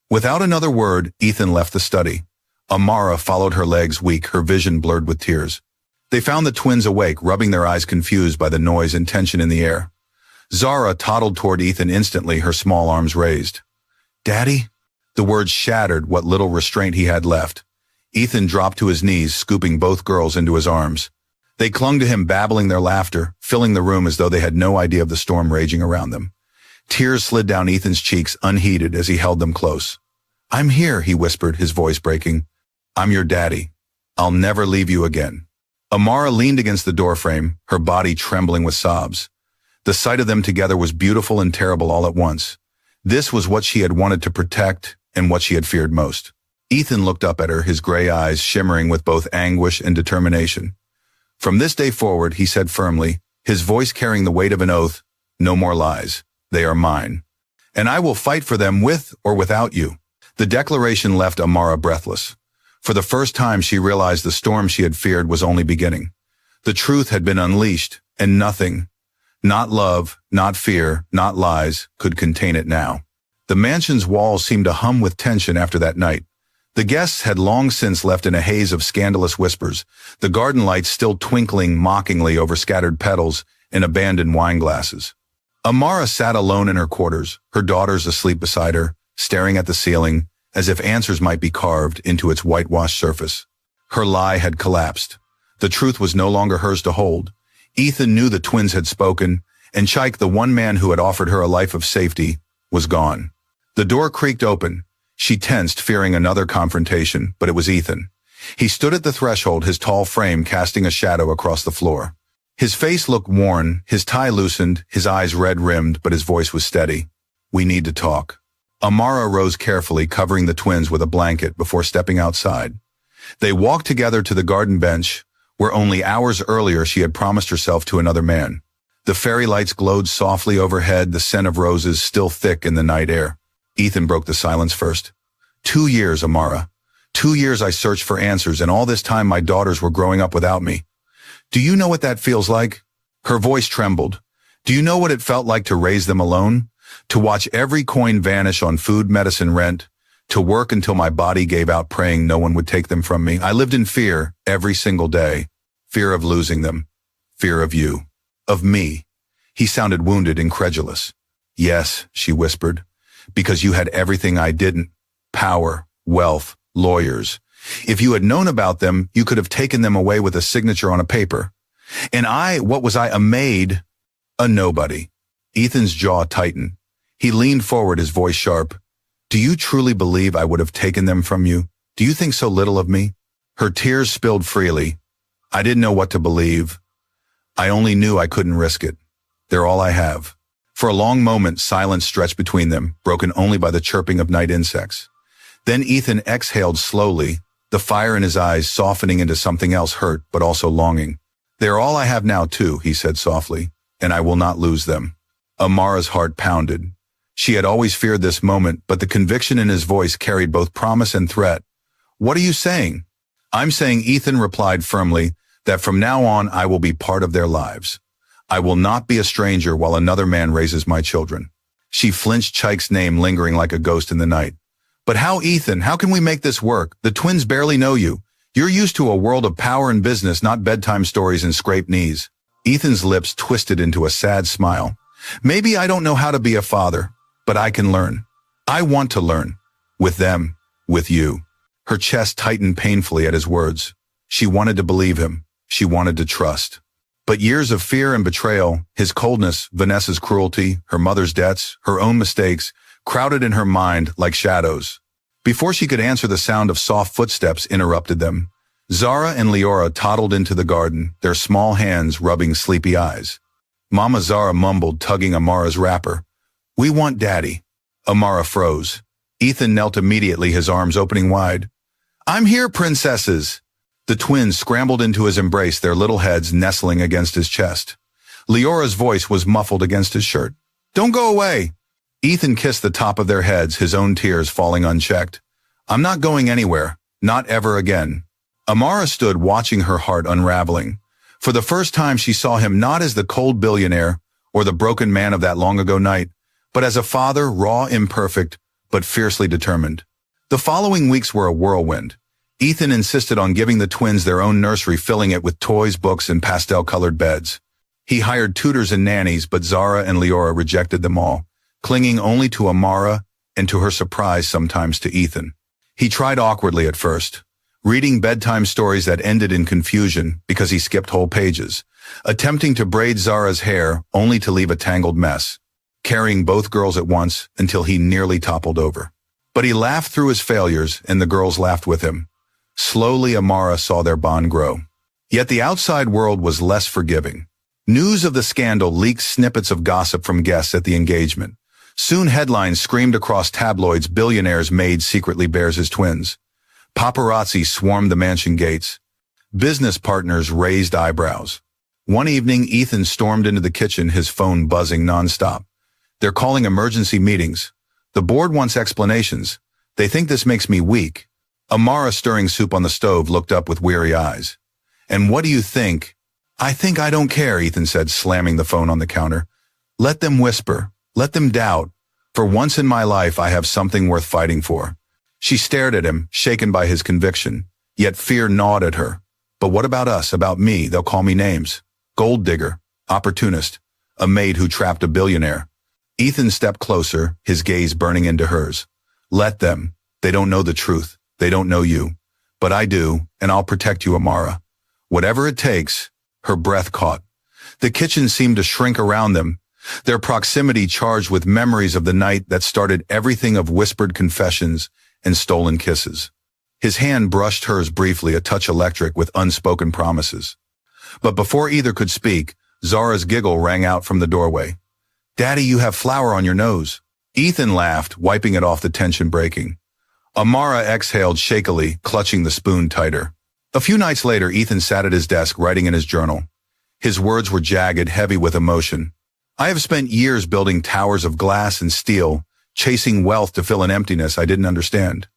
Without another word, Ethan left the study. Amara followed, her legs weak, her vision blurred with tears. They found the twins awake, rubbing their eyes, confused by the noise and tension in the air. Zara toddled toward Ethan instantly, her small arms raised. Daddy? The words shattered what little restraint he had left. Ethan dropped to his knees, scooping both girls into his arms. They clung to him, babbling their laughter, filling the room as though they had no idea of the storm raging around them. Tears slid down Ethan's cheeks unheeded as he held them close. I'm here, he whispered, his voice breaking. I'm your daddy. I'll never leave you again. Amara leaned against the doorframe, her body trembling with sobs. The sight of them together was beautiful and terrible all at once. This was what she had wanted to protect and what she had feared most. Ethan looked up at her, his gray eyes shimmering with both anguish and determination. From this day forward, he said firmly, his voice carrying the weight of an oath, no more lies. They are mine. And I will fight for them with or without you. The declaration left Amara breathless. For the first time, she realized the storm she had feared was only beginning. The truth had been unleashed, and nothing, not love, not fear, not lies, could contain it now. The mansion's walls seemed to hum with tension after that night. The guests had long since left in a haze of scandalous whispers, the garden lights still twinkling mockingly over scattered petals and abandoned wine glasses. Amara sat alone in her quarters, her daughters asleep beside her, staring at the ceiling, as if answers might be carved into its whitewashed surface. Her lie had collapsed. The truth was no longer hers to hold. Ethan knew the twins had spoken, and Chaik, the one man who had offered her a life of safety, was gone. The door creaked open. She tensed, fearing another confrontation, but it was Ethan. He stood at the threshold, his tall frame casting a shadow across the floor. His face looked worn, his tie loosened, his eyes red-rimmed, but his voice was steady. We need to talk. Amara rose carefully, covering the twins with a blanket before stepping outside. They walked together to the garden bench, where only hours earlier she had promised herself to another man. The fairy lights glowed softly overhead, the scent of roses still thick in the night air. Ethan broke the silence first. 2 years, Amara. 2 years I searched for answers, and all this time my daughters were growing up without me. Do you know what that feels like? Her voice trembled. Do you know what it felt like to raise them alone? To watch every coin vanish on food, medicine, rent? To work until my body gave out praying no one would take them from me? I lived in fear every single day. Fear of losing them. Fear of you. Of me. He sounded wounded, incredulous. Yes, she whispered. Because you had everything I didn't. Power, wealth, lawyers. If you had known about them, you could have taken them away with a signature on a paper. And what was I, a maid? A nobody. Ethan's jaw tightened. He leaned forward, his voice sharp. Do you truly believe I would have taken them from you? Do you think so little of me? Her tears spilled freely. I didn't know what to believe. I only knew I couldn't risk it. They're all I have. For a long moment, silence stretched between them, broken only by the chirping of night insects. Then Ethan exhaled slowly, the fire in his eyes softening into something else, hurt but also longing. They're all I have now too, he said softly, and I will not lose them. Amara's heart pounded. She had always feared this moment, but the conviction in his voice carried both promise and threat. What are you saying? I'm saying, Ethan replied firmly, that from now on I will be part of their lives. I will not be a stranger while another man raises my children. She flinched, Chaik's name lingering like a ghost in the night. But how, Ethan? How can we make this work? The twins barely know you. You're used to a world of power and business, not bedtime stories and scraped knees. Ethan's lips twisted into a sad smile. Maybe I don't know how to be a father, but I can learn. I want to learn. With them. With you. Her chest tightened painfully at his words. She wanted to believe him. She wanted to trust. But years of fear and betrayal, his coldness, Vanessa's cruelty, her mother's debts, her own mistakes, crowded in her mind like shadows. Before she could answer, the sound of soft footsteps interrupted them. Zara and Leora toddled into the garden, their small hands rubbing sleepy eyes. Mama Zara mumbled, tugging Amara's wrapper. We want Daddy. Amara froze. Ethan knelt immediately, his arms opening wide. I'm here, princesses. The twins scrambled into his embrace, their little heads nestling against his chest. Leora's voice was muffled against his shirt. Don't go away. Ethan kissed the top of their heads, his own tears falling unchecked. I'm not going anywhere. Not ever again. Amara stood watching, her heart unraveling. For the first time, she saw him not as the cold billionaire or the broken man of that long-ago night, but as a father, raw, imperfect, but fiercely determined. The following weeks were a whirlwind. Ethan insisted on giving the twins their own nursery, filling it with toys, books, and pastel-colored beds. He hired tutors and nannies, but Zara and Leora rejected them all, clinging only to Amara and, to her surprise, sometimes to Ethan. He tried awkwardly at first, reading bedtime stories that ended in confusion because he skipped whole pages, attempting to braid Zara's hair only to leave a tangled mess, carrying both girls at once until he nearly toppled over. But he laughed through his failures, and the girls laughed with him. Slowly, Amara saw their bond grow. Yet the outside world was less forgiving. News of the scandal leaked snippets of gossip from guests at the engagement. Soon headlines screamed across tabloids, Billionaire's maid secretly bears his twins. Paparazzi swarmed the mansion gates. Business partners raised eyebrows. One evening, Ethan stormed into the kitchen, his phone buzzing nonstop. They're calling emergency meetings. The board wants explanations. They think this makes me weak. Amara, stirring soup on the stove, looked up with weary eyes. And what do you think? I think I don't care, Ethan said, slamming the phone on the counter. Let them whisper. Let them doubt. For once in my life, I have something worth fighting for. She stared at him, shaken by his conviction. Yet fear gnawed at her. But what about us, about me? They'll call me names. Gold digger, opportunist, a maid who trapped a billionaire. Ethan stepped closer, his gaze burning into hers. Let them. They don't know the truth. They don't know you. But I do, and I'll protect you, Amara. Whatever it takes. Her breath caught. The kitchen seemed to shrink around them, their proximity charged with memories of the night that started everything of whispered confessions and stolen kisses. His hand brushed hers briefly, a touch electric with unspoken promises. But before either could speak, Zara's giggle rang out from the doorway. Daddy, you have flour on your nose. Ethan laughed, wiping it off, the tension breaking. Amara exhaled shakily, clutching the spoon tighter. A few nights later, Ethan sat at his desk writing in his journal. His words were jagged, heavy with emotion. I have spent years building towers of glass and steel, chasing wealth to fill an emptiness I didn't understand.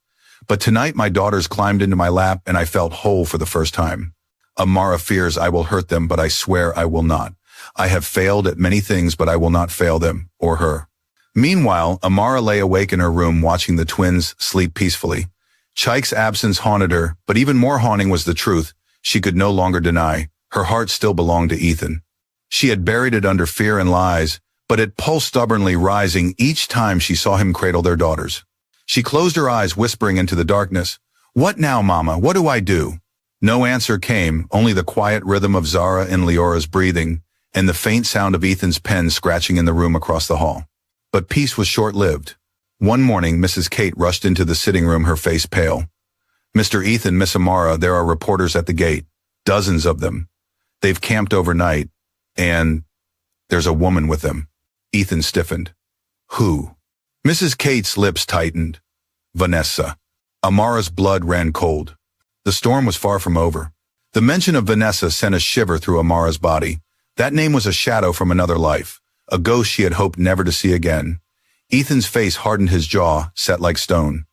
But tonight my daughters climbed into my lap and I felt whole for the first time. Amara fears I will hurt them, but I swear I will not. I have failed at many things, but I will not fail them, or her. Meanwhile, Amara lay awake in her room watching the twins sleep peacefully. Chike's absence haunted her, but even more haunting was the truth she could no longer deny. Her heart still belonged to Ethan. She had buried it under fear and lies, but it pulsed stubbornly, rising each time she saw him cradle their daughters. She closed her eyes, whispering into the darkness, "What now, Mama? What do I do?" No answer came, only the quiet rhythm of Zara and Leora's breathing, and the faint sound of Ethan's pen scratching in the room across the hall. But peace was short-lived. One morning, Mrs. Kate rushed into the sitting room, her face pale. "Mr. Ethan, Miss Amara, there are reporters at the gate. Dozens of them. They've camped overnight, and there's a woman with them." Ethan stiffened. "Who?" Mrs. Kate's lips tightened. "Vanessa." Amara's blood ran cold. The storm was far from over. The mention of Vanessa sent a shiver through Amara's body. That name was a shadow from another life, a ghost she had hoped never to see again. Ethan's face hardened, his jaw set like stone.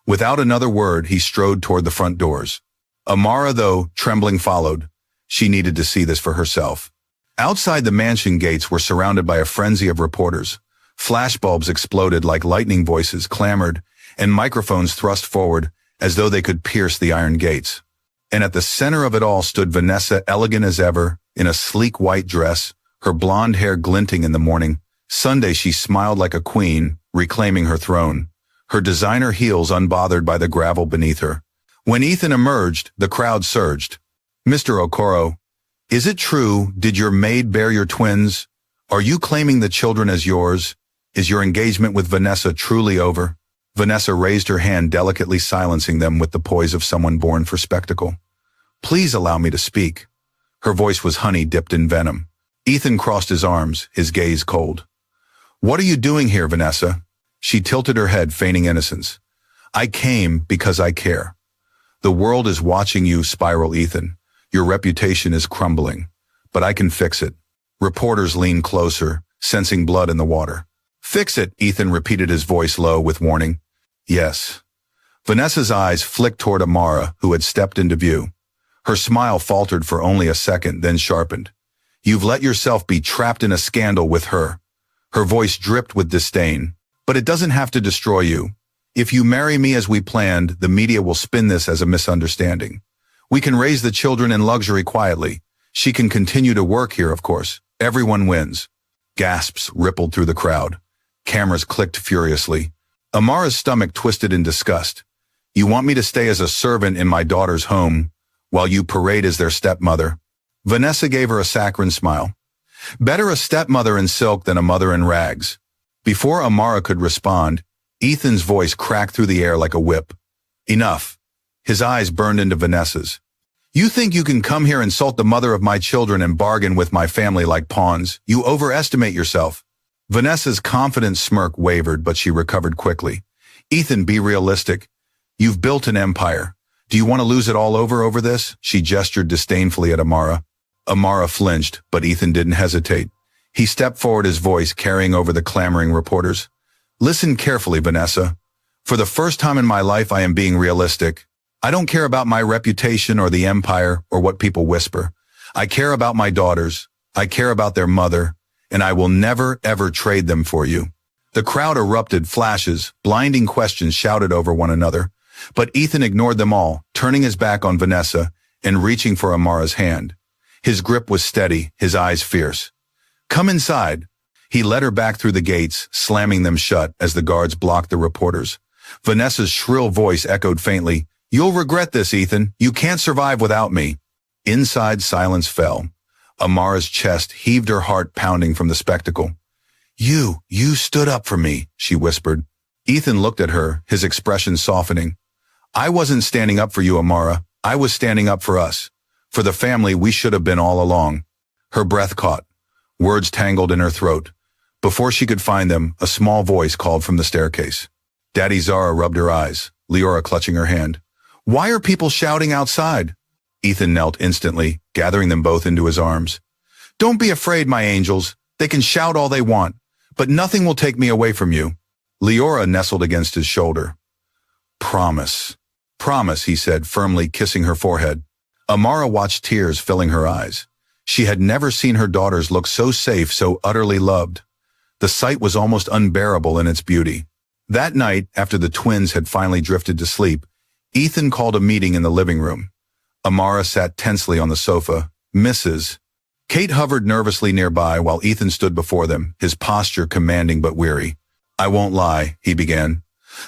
Without another word, he strode toward the front doors. Amara, though, trembling, followed. She needed to see this for herself. Outside, the mansion gates were surrounded by a frenzy of reporters. Flashbulbs exploded like lightning, voices clamored, and microphones thrust forward as though they could pierce the iron gates. And at the center of it all stood Vanessa, elegant as ever, in a sleek white dress, her blonde hair glinting in the morning. Sunday she smiled like a queen, reclaiming her throne, her designer heels unbothered by the gravel beneath her. When Ethan emerged, the crowd surged. "Mr. Okoro, is it true? Did your maid bear your twins? Are you claiming the children as yours? Is your engagement with Vanessa truly over?" Vanessa raised her hand, delicately silencing them with the poise of someone born for spectacle. "Please allow me to speak." Her voice was honey dipped in venom. Ethan crossed his arms, his gaze cold. "What are you doing here, Vanessa?" She tilted her head, feigning innocence. "I came because I care. The world is watching you spiral, Ethan. Your reputation is crumbling, but I can fix it." Reporters leaned closer, sensing blood in the water. "Fix it," Ethan repeated, his voice low with warning. "Yes." Vanessa's eyes flicked toward Amara, who had stepped into view. Her smile faltered for only a second, then sharpened. "You've let yourself be trapped in a scandal with her." Her voice dripped with disdain. "But it doesn't have to destroy you. If you marry me as we planned, the media will spin this as a misunderstanding. We can raise the children in luxury quietly. She can continue to work here, of course. Everyone wins." Gasps rippled through the crowd. Cameras clicked furiously. Amara's stomach twisted in disgust. "You want me to stay as a servant in my daughter's home, while you parade as their stepmother?" Vanessa gave her a saccharine smile. "Better a stepmother in silk than a mother in rags." Before Amara could respond, Ethan's voice cracked through the air like a whip. "Enough." His eyes burned into Vanessa's. "You think you can come here, insult the mother of my children, and bargain with my family like pawns? You overestimate yourself." Vanessa's confident smirk wavered, but she recovered quickly. "Ethan, be realistic. You've built an empire. Do you want to lose it all over this? She gestured disdainfully at Amara. Amara flinched, but Ethan didn't hesitate. He stepped forward, his voice carrying over the clamoring reporters. Listen carefully, Vanessa. For the first time in my life, I am being realistic. I don't care about my reputation or the empire or what people whisper. I care about my daughters. I care about their mother, and I will never, ever trade them for you. The crowd erupted, flashes, blinding questions shouted over one another. But Ethan ignored them all, turning his back on Vanessa and reaching for Amara's hand. His grip was steady, his eyes fierce. Come inside. He led her back through the gates, slamming them shut as the guards blocked the reporters. Vanessa's shrill voice echoed faintly, You'll regret this, Ethan. You can't survive without me. Inside, silence fell. Amara's chest heaved, her heart pounding from the spectacle. You stood up for me, she whispered. Ethan looked at her, his expression softening. I wasn't standing up for you, Amara. I was standing up for us. For the family we should have been all along. Her breath caught. Words tangled in her throat. Before she could find them, a small voice called from the staircase. Daddy. Zara rubbed her eyes, Leora clutching her hand. Why are people shouting outside? Ethan knelt instantly, gathering them both into his arms. Don't be afraid, my angels. They can shout all they want, but nothing will take me away from you. Leora nestled against his shoulder. Promise. Promise, he said, firmly kissing her forehead. Amara watched, tears filling her eyes. She had never seen her daughters look so safe, so utterly loved. The sight was almost unbearable in its beauty. That night, after the twins had finally drifted to sleep, Ethan called a meeting in the living room. Amara sat tensely on the sofa. Mrs. Kate hovered nervously nearby while Ethan stood before them, his posture commanding but weary. I won't lie, he began.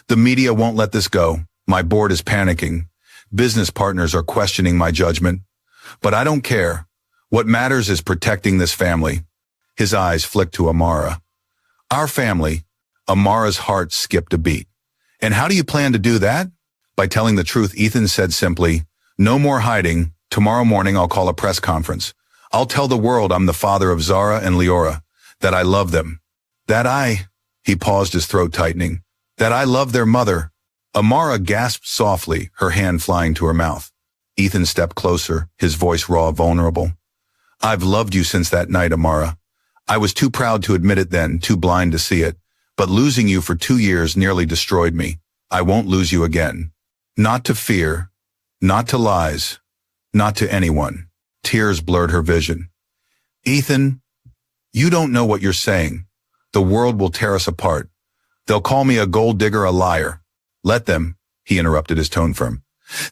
The media won't let this go. My board is panicking. Business partners are questioning my judgment. But I don't care. What matters is protecting this family. His eyes flicked to Amara. Our family. Amara's heart skipped a beat. And how do you plan to do that? By telling the truth, Ethan said simply, no more hiding. Tomorrow morning I'll call a press conference. I'll tell the world I'm the father of Zara and Leora, that I love them. He paused, his throat tightening, that I love their mother. Amara gasped softly, her hand flying to her mouth. Ethan stepped closer, his voice raw, vulnerable. I've loved you since that night, Amara. I was too proud to admit it then, too blind to see it. But losing you for 2 years nearly destroyed me. I won't lose you again. Not to fear, not to lies, not to anyone. Tears blurred her vision. Ethan, you don't know what you're saying. The world will tear us apart. They'll call me a gold digger, a liar. Let them, he interrupted, his tone firm.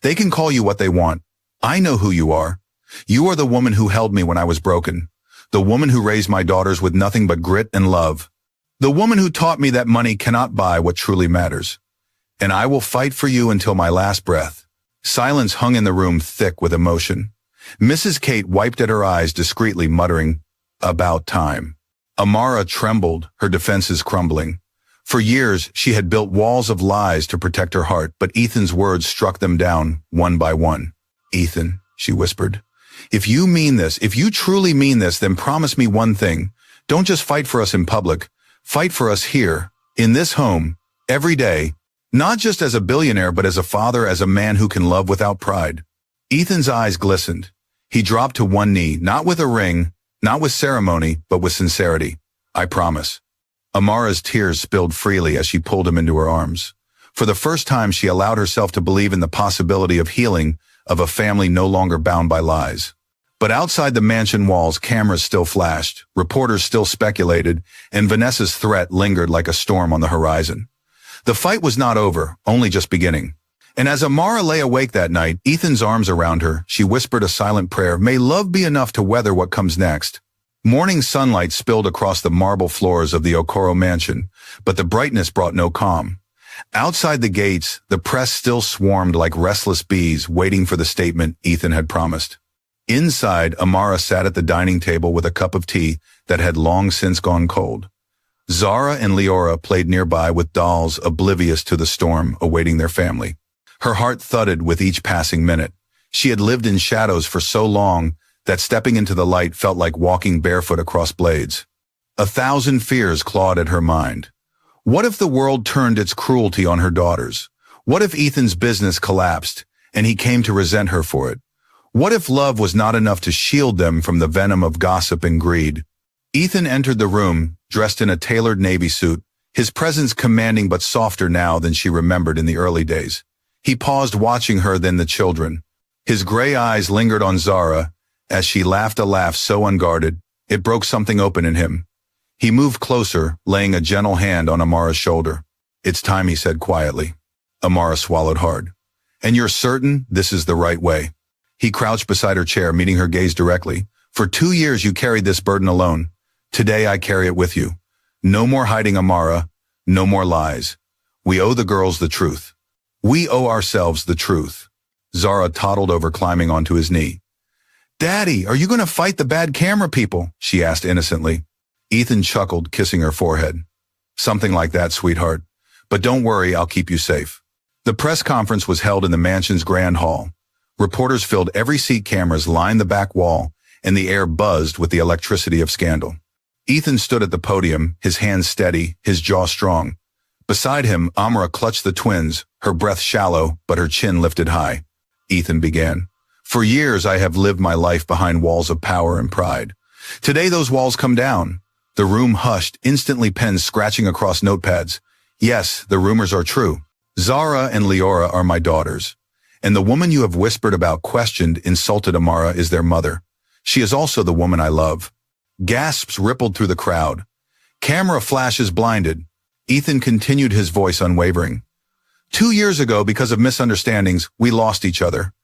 They can call you what they want. I know who you are. You are the woman who held me when I was broken. The woman who raised my daughters with nothing but grit and love. The woman who taught me that money cannot buy what truly matters. And I will fight for you until my last breath. Silence hung in the room, thick with emotion. Mrs. Kate wiped at her eyes discreetly, muttering, about time. Amara trembled, her defenses crumbling. For years, she had built walls of lies to protect her heart, but Ethan's words struck them down, one by one. Ethan, she whispered, if you mean this, if you truly mean this, then promise me one thing. Don't just fight for us in public. Fight for us here, in this home, every day, not just as a billionaire, but as a father, as a man who can love without pride. Ethan's eyes glistened. He dropped to one knee, not with a ring, not with ceremony, but with sincerity. I promise. Amara's tears spilled freely as she pulled him into her arms. For the first time, she allowed herself to believe in the possibility of healing, of a family no longer bound by lies. But outside the mansion walls, cameras still flashed, reporters still speculated, and Vanessa's threat lingered like a storm on the horizon. The fight was not over, only just beginning. And as Amara lay awake that night, Ethan's arms around her, she whispered a silent prayer, may love be enough to weather what comes next. Morning sunlight spilled across the marble floors of the Okoro mansion, but the brightness brought no calm. Outside the gates, the press still swarmed like restless bees, waiting for the statement Ethan had promised. Inside, Amara sat at the dining table with a cup of tea that had long since gone cold. Zara and Leora played nearby with dolls, oblivious to the storm awaiting their family. Her heart thudded with each passing minute. She had lived in shadows for so long that stepping into the light felt like walking barefoot across blades. 1,000 fears clawed at her mind. What if the world turned its cruelty on her daughters? What if Ethan's business collapsed, and he came to resent her for it. What if love was not enough to shield them from the venom of gossip and greed? Ethan entered the room, dressed in a tailored navy suit, his presence commanding but softer now than she remembered in the early days. He paused, watching her, then the children. His gray eyes lingered on Zara as she laughed a laugh so unguarded, it broke something open in him. He moved closer, laying a gentle hand on Amara's shoulder. "It's time," he said quietly. Amara swallowed hard. "And you're certain this is the right way?" He crouched beside her chair, meeting her gaze directly. "For 2 years you carried this burden alone. Today I carry it with you. No more hiding, Amara. No more lies. We owe the girls the truth. We owe ourselves the truth." Zara toddled over, climbing onto his knee. "Daddy, are you going to fight the bad camera people?" she asked innocently. Ethan chuckled, kissing her forehead. "Something like that, sweetheart. But don't worry, I'll keep you safe." The press conference was held in the mansion's grand hall. Reporters filled every seat, cameras lined the back wall, and the air buzzed with the electricity of scandal. Ethan stood at the podium, his hands steady, his jaw strong. Beside him, Amara clutched the twins, her breath shallow, but her chin lifted high. Ethan began. "For years I have lived my life behind walls of power and pride. Today those walls come down." The room hushed, instantly, pens scratching across notepads. "Yes, the rumors are true. Zara and Leora are my daughters. And the woman you have whispered about, questioned, insulted Amara is their mother. She is also the woman I love." Gasps rippled through the crowd. Camera flashes blinded. Ethan continued, his voice unwavering. 2 years ago, because of misunderstandings, we lost each other.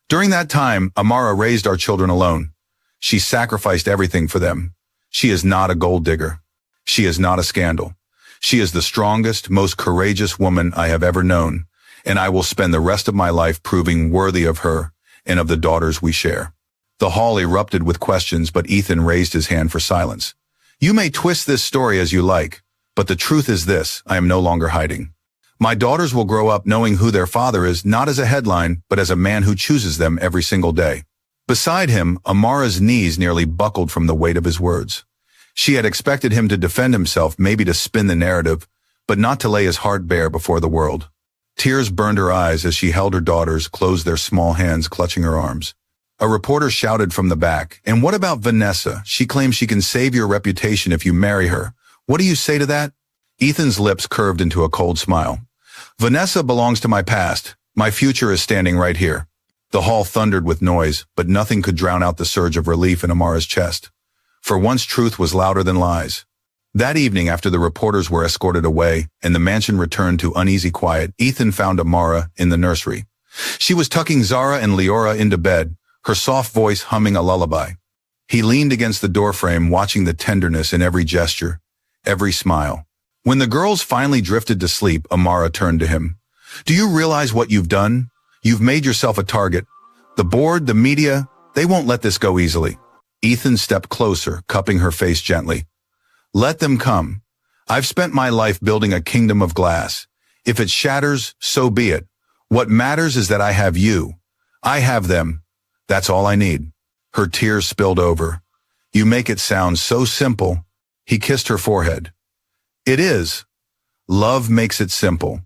During that time, Amara raised our children alone. She sacrificed everything for them. She is not a gold digger. She is not a scandal. She is the strongest, most courageous woman I have ever known, and I will spend the rest of my life proving worthy of her and of the daughters we share. The hall erupted with questions, but Ethan raised his hand for silence. "You may twist this story as you like, but the truth is this: I am no longer hiding. My daughters will grow up knowing who their father is, not as a headline, but as a man who chooses them every single day." Beside him, Amara's knees nearly buckled from the weight of his words. She had expected him to defend himself, maybe to spin the narrative, but not to lay his heart bare before the world. Tears burned her eyes as she held her daughters, closed their small hands clutching her arms. A reporter shouted from the back, "And what about Vanessa? She claims she can save your reputation if you marry her. What do you say to that?" Ethan's lips curved into a cold smile. "Vanessa belongs to my past. My future is standing right here." The hall thundered with noise, but nothing could drown out the surge of relief in Amara's chest. For once, truth was louder than lies. That evening, after the reporters were escorted away and the mansion returned to uneasy quiet, Ethan found Amara in the nursery. She was tucking Zara and Leora into bed, her soft voice humming a lullaby. He leaned against the doorframe, watching the tenderness in every gesture, every smile. When the girls finally drifted to sleep, Amara turned to him. "Do you realize what you've done? You've made yourself a target. The board, the media, they won't let this go easily." Ethan stepped closer, cupping her face gently. "Let them come. I've spent my life building a kingdom of glass. If it shatters, so be it. What matters is that I have you. I have them. That's all I need." Her tears spilled over. "You make it sound so simple." He kissed her forehead. "It is. Love makes it simple.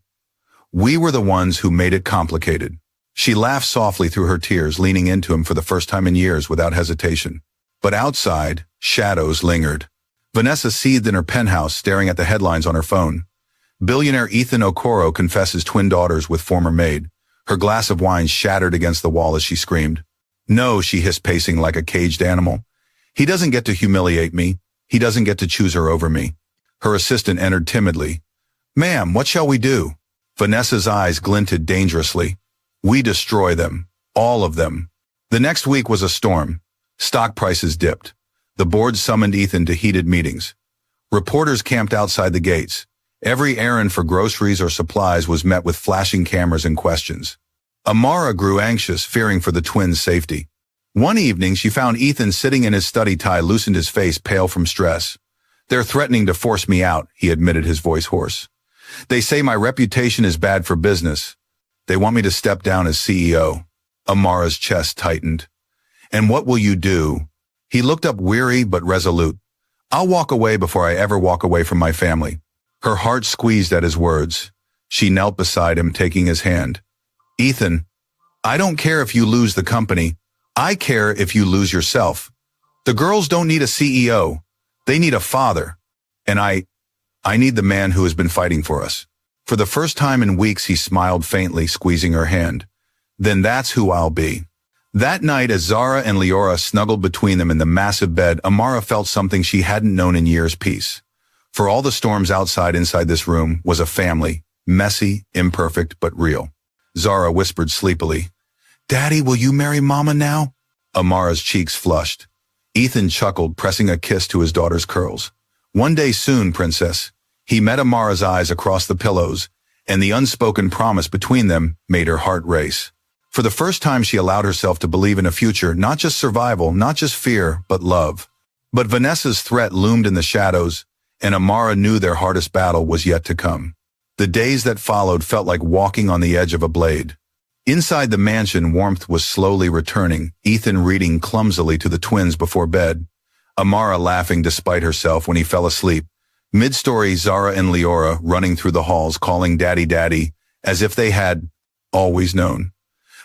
We were the ones who made it complicated." She laughed softly through her tears, leaning into him for the first time in years without hesitation. But outside, shadows lingered. Vanessa seethed in her penthouse, staring at the headlines on her phone. Billionaire Ethan Okoro confesses twin daughters with former maid. Her glass of wine shattered against the wall as she screamed. "No," she hissed, pacing like a caged animal. "He doesn't get to humiliate me. He doesn't get to choose her over me." Her assistant entered timidly. "Ma'am, what shall we do?" Vanessa's eyes glinted dangerously. "We destroy them. All of them." The next week was a storm. Stock prices dipped. The board summoned Ethan to heated meetings. Reporters camped outside the gates. Every errand for groceries or supplies was met with flashing cameras and questions. Amara grew anxious, fearing for the twins' safety. One evening, she found Ethan sitting in his study, tie loosened, his face pale from stress. "They're threatening to force me out," he admitted, his voice hoarse. "They say my reputation is bad for business. They want me to step down as CEO." Amara's chest tightened. "And what will you do?" He looked up, weary but resolute. "I'll walk away before I ever walk away from my family." Her heart squeezed at his words. She knelt beside him, taking his hand. "Ethan, I don't care if you lose the company. I care if you lose yourself. The girls don't need a CEO. They need a father. And I need the man who has been fighting for us. For the first time in weeks, he smiled faintly, squeezing her hand. Then that's who I'll be. That night, as Zara and Leora snuggled between them in the massive bed, Amara felt something she hadn't known in years: peace. For all the storms inside this room was a family, messy, imperfect, but real. Zara whispered sleepily, "Daddy, will you marry Mama now?" Amara's cheeks flushed. Ethan chuckled, pressing a kiss to his daughter's curls. "One day soon, princess." He met Amara's eyes across the pillows, and the unspoken promise between them made her heart race. For the first time, she allowed herself to believe in a future, not just survival, not just fear, but love. But Vanessa's threat loomed in the shadows, and Amara knew their hardest battle was yet to come. The days that followed felt like walking on the edge of a blade. Inside the mansion, warmth was slowly returning, Ethan reading clumsily to the twins before bed, Amara laughing despite herself when he fell asleep. Mid-story, Zara and Leora running through the halls calling Daddy, Daddy, as if they had always known.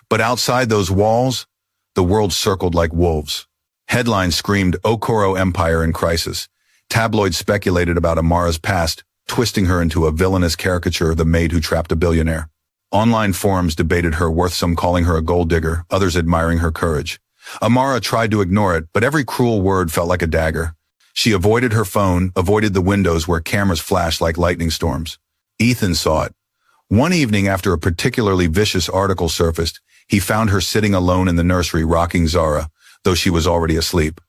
But outside those walls, the world circled like wolves. Headlines screamed Okoro Empire in crisis. Tabloids speculated about Amara's past, twisting her into a villainous caricature of the maid who trapped a billionaire. Online forums debated her worth, some calling her a gold digger, others admiring her courage. Amara tried to ignore it, but every cruel word felt like a dagger. She avoided her phone, avoided the windows where cameras flashed like lightning storms. Ethan saw it. One evening, after a particularly vicious article surfaced, he found her sitting alone in the nursery rocking Zara, though she was already asleep.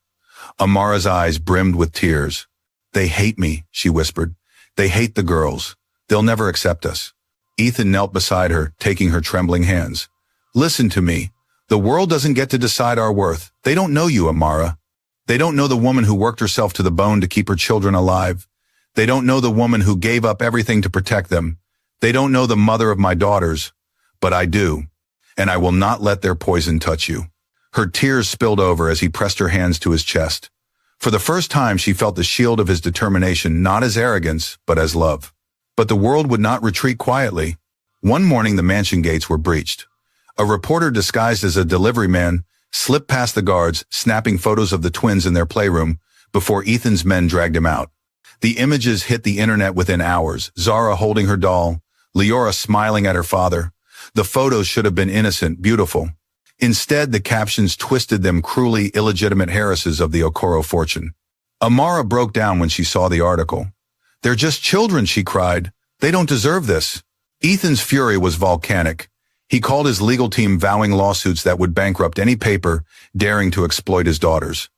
Amara's eyes brimmed with tears. "They hate me," she whispered. "They hate the girls. They'll never accept us." Ethan knelt beside her, taking her trembling hands. "Listen to me. The world doesn't get to decide our worth. They don't know you, Amara. They don't know the woman who worked herself to the bone to keep her children alive. They don't know the woman who gave up everything to protect them. They don't know the mother of my daughters. But I do. And I will not let their poison touch you." Her tears spilled over as he pressed her hands to his chest. For the first time, she felt the shield of his determination, not as arrogance, but as love. But the world would not retreat quietly. One morning, the mansion gates were breached. A reporter disguised as a delivery man slipped past the guards, snapping photos of the twins in their playroom before Ethan's men dragged him out. The images hit the internet within hours, Zara holding her doll, Leora smiling at her father. The photos should have been innocent, beautiful. Instead, the captions twisted them cruelly illegitimate heiresses of the Okoro fortune. Amara broke down when she saw the article. "They're just children," she cried. "They don't deserve this." Ethan's fury was volcanic. He called his legal team, vowing lawsuits that would bankrupt any paper daring to exploit his daughters.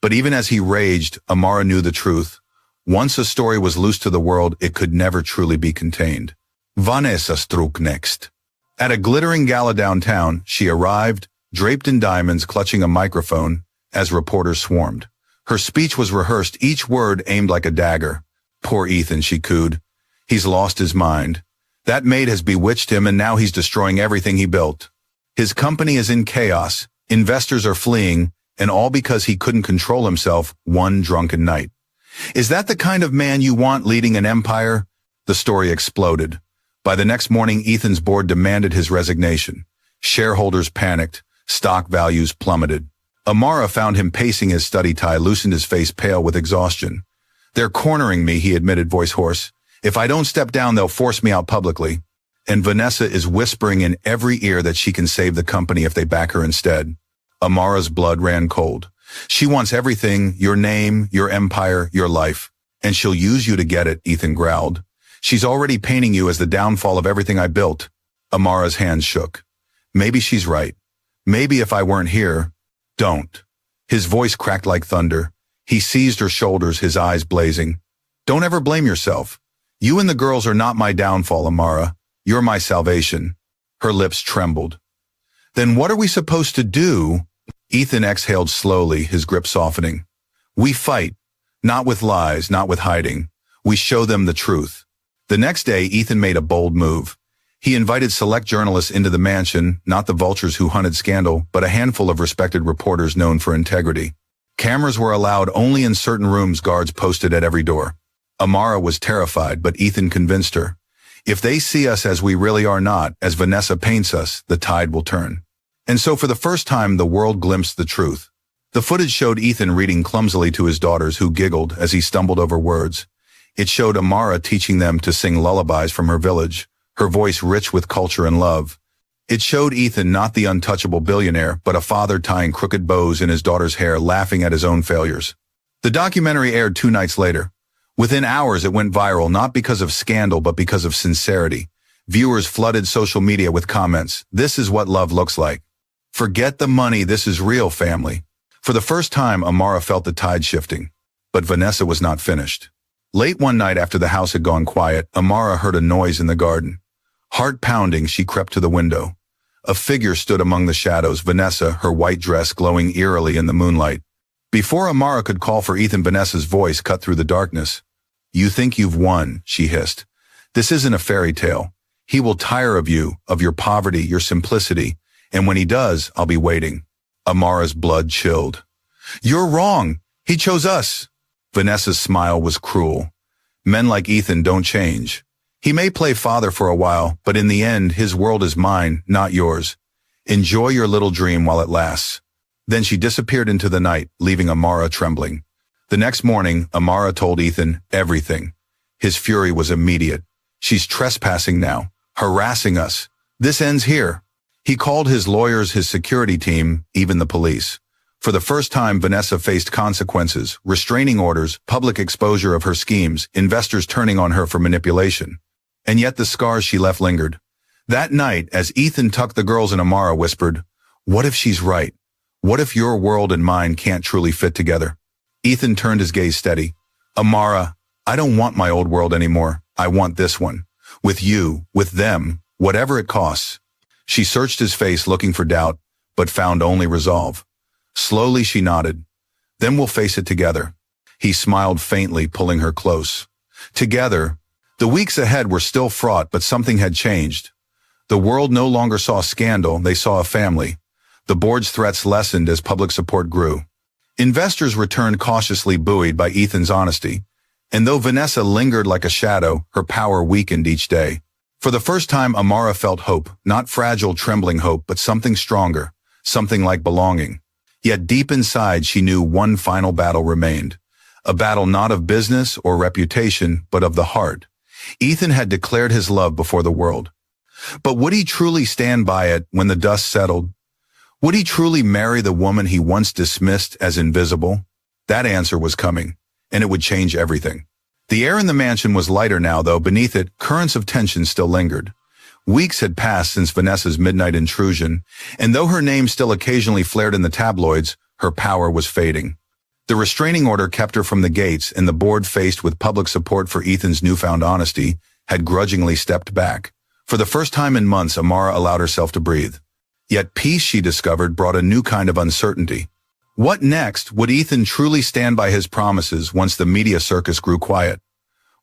But even as he raged, Amara knew the truth. Once a story was loose to the world, it could never truly be contained. Vanessa struck next. At a glittering gala downtown, she arrived, draped in diamonds, clutching a microphone, as reporters swarmed. Her speech was rehearsed, each word aimed like a dagger. "Poor Ethan," she cooed. "He's lost his mind. That maid has bewitched him, and now he's destroying everything he built. His company is in chaos, investors are fleeing, and all because he couldn't control himself one drunken night. Is that the kind of man you want leading an empire?" The story exploded. By the next morning, Ethan's board demanded his resignation. Shareholders panicked. Stock values plummeted. Amara found him pacing his study tie, loosened his face pale with exhaustion. "They're cornering me," he admitted, voice hoarse. "If I don't step down, they'll force me out publicly. And Vanessa is whispering in every ear that she can save the company if they back her instead." Amara's blood ran cold. "She wants everything, your name, your empire, your life. And she'll use you to get it," Ethan growled. "She's already painting you as the downfall of everything I built." Amara's hands shook. "Maybe she's right. Maybe if I weren't here." "Don't." His voice cracked like thunder. He seized her shoulders, his eyes blazing. "Don't ever blame yourself. You and the girls are not my downfall, Amara. You're my salvation." Her lips trembled. "Then what are we supposed to do?" Ethan exhaled slowly, his grip softening. "We fight. Not with lies, not with hiding. We show them the truth." The next day, Ethan made a bold move. He invited select journalists into the mansion, not the vultures who hunted scandal, but a handful of respected reporters known for integrity. Cameras were allowed only in certain rooms, guards posted at every door. Amara was terrified, but Ethan convinced her. "If they see us as we really are, not as Vanessa paints us, the tide will turn." And so for the first time, the world glimpsed the truth. The footage showed Ethan reading clumsily to his daughters, who giggled as he stumbled over words. It showed Amara teaching them to sing lullabies from her village, her voice rich with culture and love. It showed Ethan not the untouchable billionaire, but a father tying crooked bows in his daughter's hair, laughing at his own failures. The documentary aired 2 nights later. Within hours, it went viral, not because of scandal, but because of sincerity. Viewers flooded social media with comments, "This is what love looks like. Forget the money, this is real, family." For the first time, Amara felt the tide shifting. But Vanessa was not finished. Late one night after the house had gone quiet, Amara heard a noise in the garden. Heart pounding, she crept to the window. A figure stood among the shadows, Vanessa, her white dress glowing eerily in the moonlight. Before Amara could call for Ethan, Vanessa's voice cut through the darkness. "You think you've won," she hissed. "This isn't a fairy tale. He will tire of you, of your poverty, your simplicity, and when he does, I'll be waiting." Amara's blood chilled. "You're wrong. He chose us." Vanessa's smile was cruel. "Men like Ethan don't change. He may play father for a while, but in the end, his world is mine, not yours. Enjoy your little dream while it lasts." Then she disappeared into the night, leaving Amara trembling. The next morning, Amara told Ethan everything. His fury was immediate. "She's trespassing now, harassing us. This ends here." He called his lawyers, his security team, even the police. For the first time, Vanessa faced consequences, restraining orders, public exposure of her schemes, investors turning on her for manipulation. And yet the scars she left lingered. That night, as Ethan tucked the girls in, Amara whispered, "What if she's right? What if your world and mine can't truly fit together?" Ethan turned his gaze steady. "Amara, I don't want my old world anymore. I want this one. With you, with them, whatever it costs." She searched his face looking for doubt, but found only resolve. Slowly she nodded. "Then we'll face it together." He smiled faintly, pulling her close. Together. The weeks ahead were still fraught, but something had changed. The world no longer saw scandal, they saw a family. The board's threats lessened as public support grew. Investors returned cautiously, buoyed by Ethan's honesty. And though Vanessa lingered like a shadow, her power weakened each day. For the first time, Amara felt hope, not fragile, trembling hope, but something stronger, something like belonging. Yet deep inside, she knew one final battle remained. A battle not of business or reputation, but of the heart. Ethan had declared his love before the world. But would he truly stand by it when the dust settled? Would he truly marry the woman he once dismissed as invisible? That answer was coming, and it would change everything. The air in the mansion was lighter now, though beneath it, currents of tension still lingered. Weeks had passed since Vanessa's midnight intrusion, and though her name still occasionally flared in the tabloids, her power was fading. The restraining order kept her from the gates, and the board, faced with public support for Ethan's newfound honesty, had grudgingly stepped back. For the first time in months, Amara allowed herself to breathe. Yet peace, she discovered, brought a new kind of uncertainty. What next? Would Ethan truly stand by his promises once the media circus grew quiet?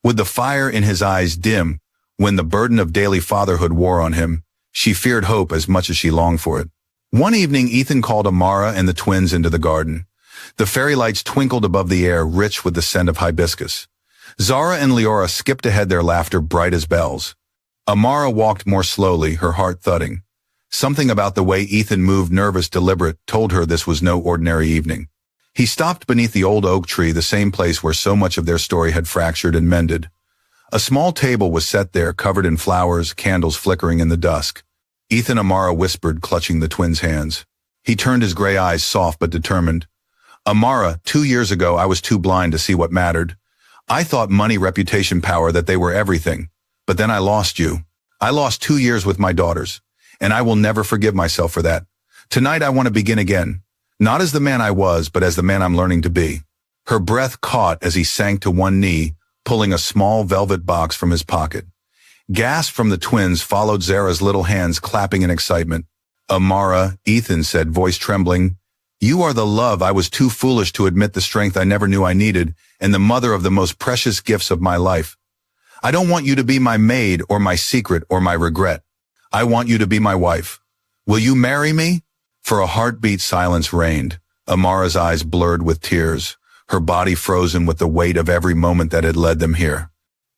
Would the fire in his eyes dim when the burden of daily fatherhood wore on him? She feared hope as much as she longed for it. One evening, Ethan called Amara and the twins into the garden. The fairy lights twinkled above the air, rich with the scent of hibiscus. Zara and Leora skipped ahead, their laughter bright as bells. Amara walked more slowly, her heart thudding. Something about the way Ethan moved, nervous, deliberate, told her this was no ordinary evening. He stopped beneath the old oak tree, the same place where so much of their story had fractured and mended. A small table was set there, covered in flowers, candles flickering in the dusk. "Ethan," Amara whispered, clutching the twins' hands. He turned, his gray eyes soft but determined. "Amara, 2 years ago I was too blind to see what mattered. I thought money, reputation, power, that they were everything. But then I lost you. I lost 2 years with my daughters. And I will never forgive myself for that. Tonight I want to begin again. Not as the man I was, but as the man I'm learning to be." Her breath caught as he sank to one knee, pulling a small velvet box from his pocket. Gasps from the twins followed, Zara's little hands clapping in excitement. "Amara," Ethan said, voice trembling, "you are the love I was too foolish to admit, the strength I never knew I needed, and the mother of the most precious gifts of my life. I don't want you to be my maid or my secret or my regret. I want you to be my wife. Will you marry me?" For a heartbeat, silence reigned. Amara's eyes blurred with tears, her body frozen with the weight of every moment that had led them here.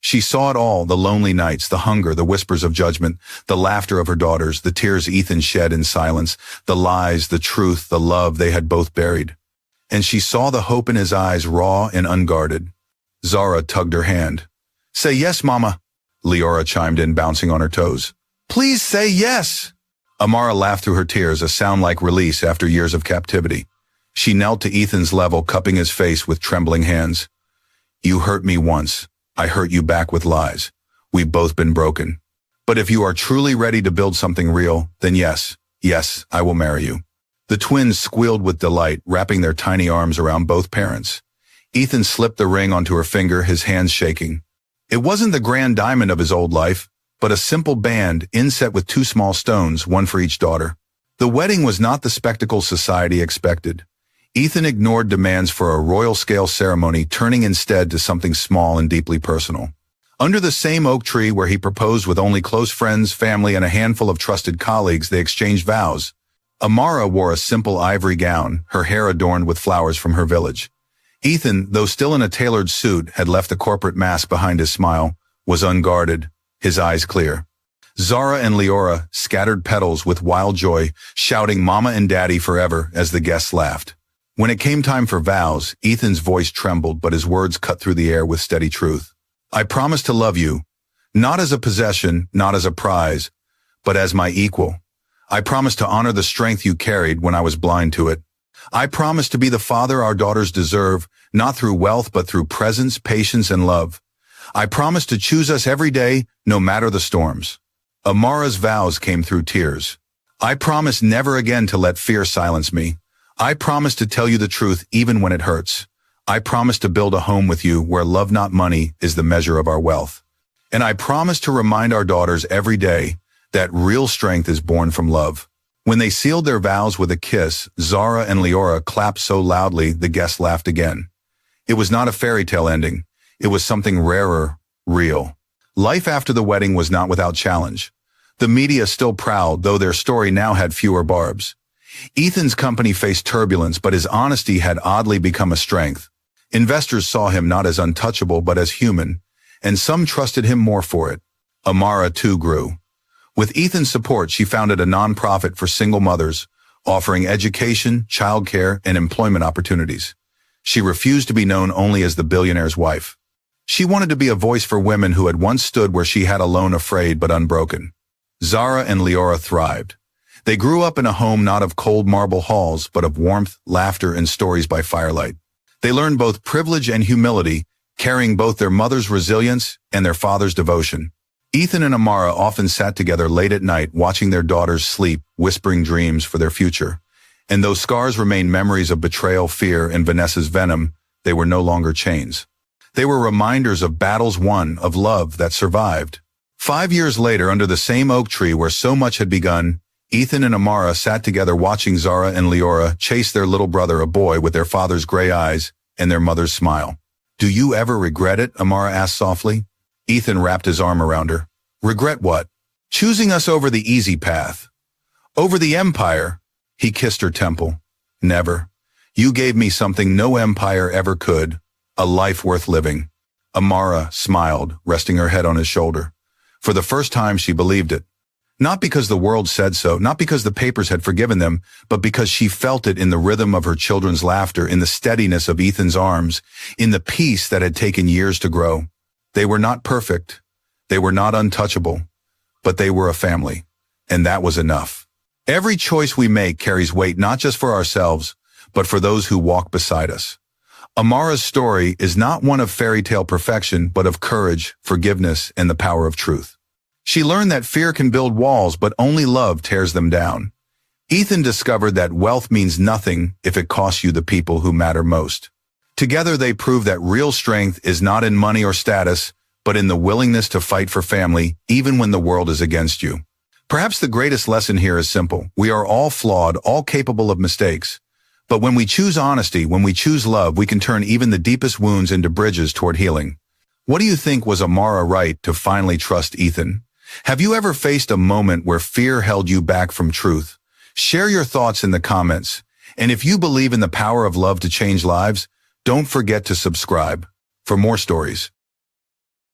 She saw it all, the lonely nights, the hunger, the whispers of judgment, the laughter of her daughters, the tears Ethan shed in silence, the lies, the truth, the love they had both buried. And she saw the hope in his eyes, raw and unguarded. Zara tugged her hand. "Say yes, Mama," Leora chimed in, bouncing on her toes. "Please say yes." Amara laughed through her tears, a sound like release after years of captivity. She knelt to Ethan's level, cupping his face with trembling hands. "You hurt me once. I hurt you back with lies. We've both been broken. But if you are truly ready to build something real, then yes, I will marry you." The twins squealed with delight, wrapping their tiny arms around both parents. Ethan slipped the ring onto her finger, his hands shaking. It wasn't the grand diamond of his old life, but a simple band inset with 2 small stones, one for each daughter. The wedding was not the spectacle society expected. Ethan ignored demands for a royal-scale ceremony, turning instead to something small and deeply personal. Under the same oak tree where he proposed with only close friends, family, and a handful of trusted colleagues, they exchanged vows. Amara wore a simple ivory gown, her hair adorned with flowers from her village. Ethan, though still in a tailored suit, had left the corporate mask behind his smile, was unguarded, his eyes clear. Zara and Leora scattered petals with wild joy, shouting "Mama and Daddy forever" as the guests laughed. When it came time for vows, Ethan's voice trembled, but his words cut through the air with steady truth. "I promise to love you, not as a possession, not as a prize, but as my equal. I promise to honor the strength you carried when I was blind to it. I promise to be the father our daughters deserve, not through wealth but through presence, patience, and love. I promise to choose us every day, no matter the storms." Amara's vows came through tears. "I promise never again to let fear silence me. I promise to tell you the truth even when it hurts. I promise to build a home with you where love, not money, is the measure of our wealth. And I promise to remind our daughters every day that real strength is born from love." When they sealed their vows with a kiss, Zara and Leora clapped so loudly the guests laughed again. It was not a fairy tale ending. It was something rarer, real. Life after the wedding was not without challenge. The media still prowled, though their story now had fewer barbs. Ethan's company faced turbulence, but his honesty had oddly become a strength. Investors saw him not as untouchable but as human, and some trusted him more for it. Amara too grew. With Ethan's support, she founded a nonprofit for single mothers, offering education, childcare, and employment opportunities. She refused to be known only as the billionaire's wife. She wanted to be a voice for women who had once stood where she had, alone, afraid but unbroken. Zara and Leora thrived. They grew up in a home not of cold marble halls, but of warmth, laughter, and stories by firelight. They learned both privilege and humility, carrying both their mother's resilience and their father's devotion. Ethan and Amara often sat together late at night, watching their daughters sleep, whispering dreams for their future. And though scars remained memories of betrayal, fear, and Vanessa's venom, they were no longer chains. They were reminders of battles won, of love that survived. 5 years later, under the same oak tree where so much had begun, Ethan and Amara sat together watching Zara and Leora chase their little brother, a boy with their father's gray eyes and their mother's smile. "Do you ever regret it?" Amara asked softly. Ethan wrapped his arm around her. "Regret what?" "Choosing us over the easy path. Over the empire." He kissed her temple. "Never. You gave me something no empire ever could, a life worth living." Amara smiled, resting her head on his shoulder. For the first time, she believed it. Not because the world said so, not because the papers had forgiven them, but because she felt it in the rhythm of her children's laughter, in the steadiness of Ethan's arms, in the peace that had taken years to grow. They were not perfect. They were not untouchable, but they were a family, and that was enough. Every choice we make carries weight not just for ourselves, but for those who walk beside us. Amara's story is not one of fairy tale perfection, but of courage, forgiveness, and the power of truth. She learned that fear can build walls, but only love tears them down. Ethan discovered that wealth means nothing if it costs you the people who matter most. Together they prove that real strength is not in money or status, but in the willingness to fight for family, even when the world is against you. Perhaps the greatest lesson here is simple. We are all flawed, all capable of mistakes. But when we choose honesty, when we choose love, we can turn even the deepest wounds into bridges toward healing. What do you think? Was Amara right to finally trust Ethan? Have you ever faced a moment where fear held you back from truth? Share your thoughts in the comments. And if you believe in the power of love to change lives, don't forget to subscribe for more stories.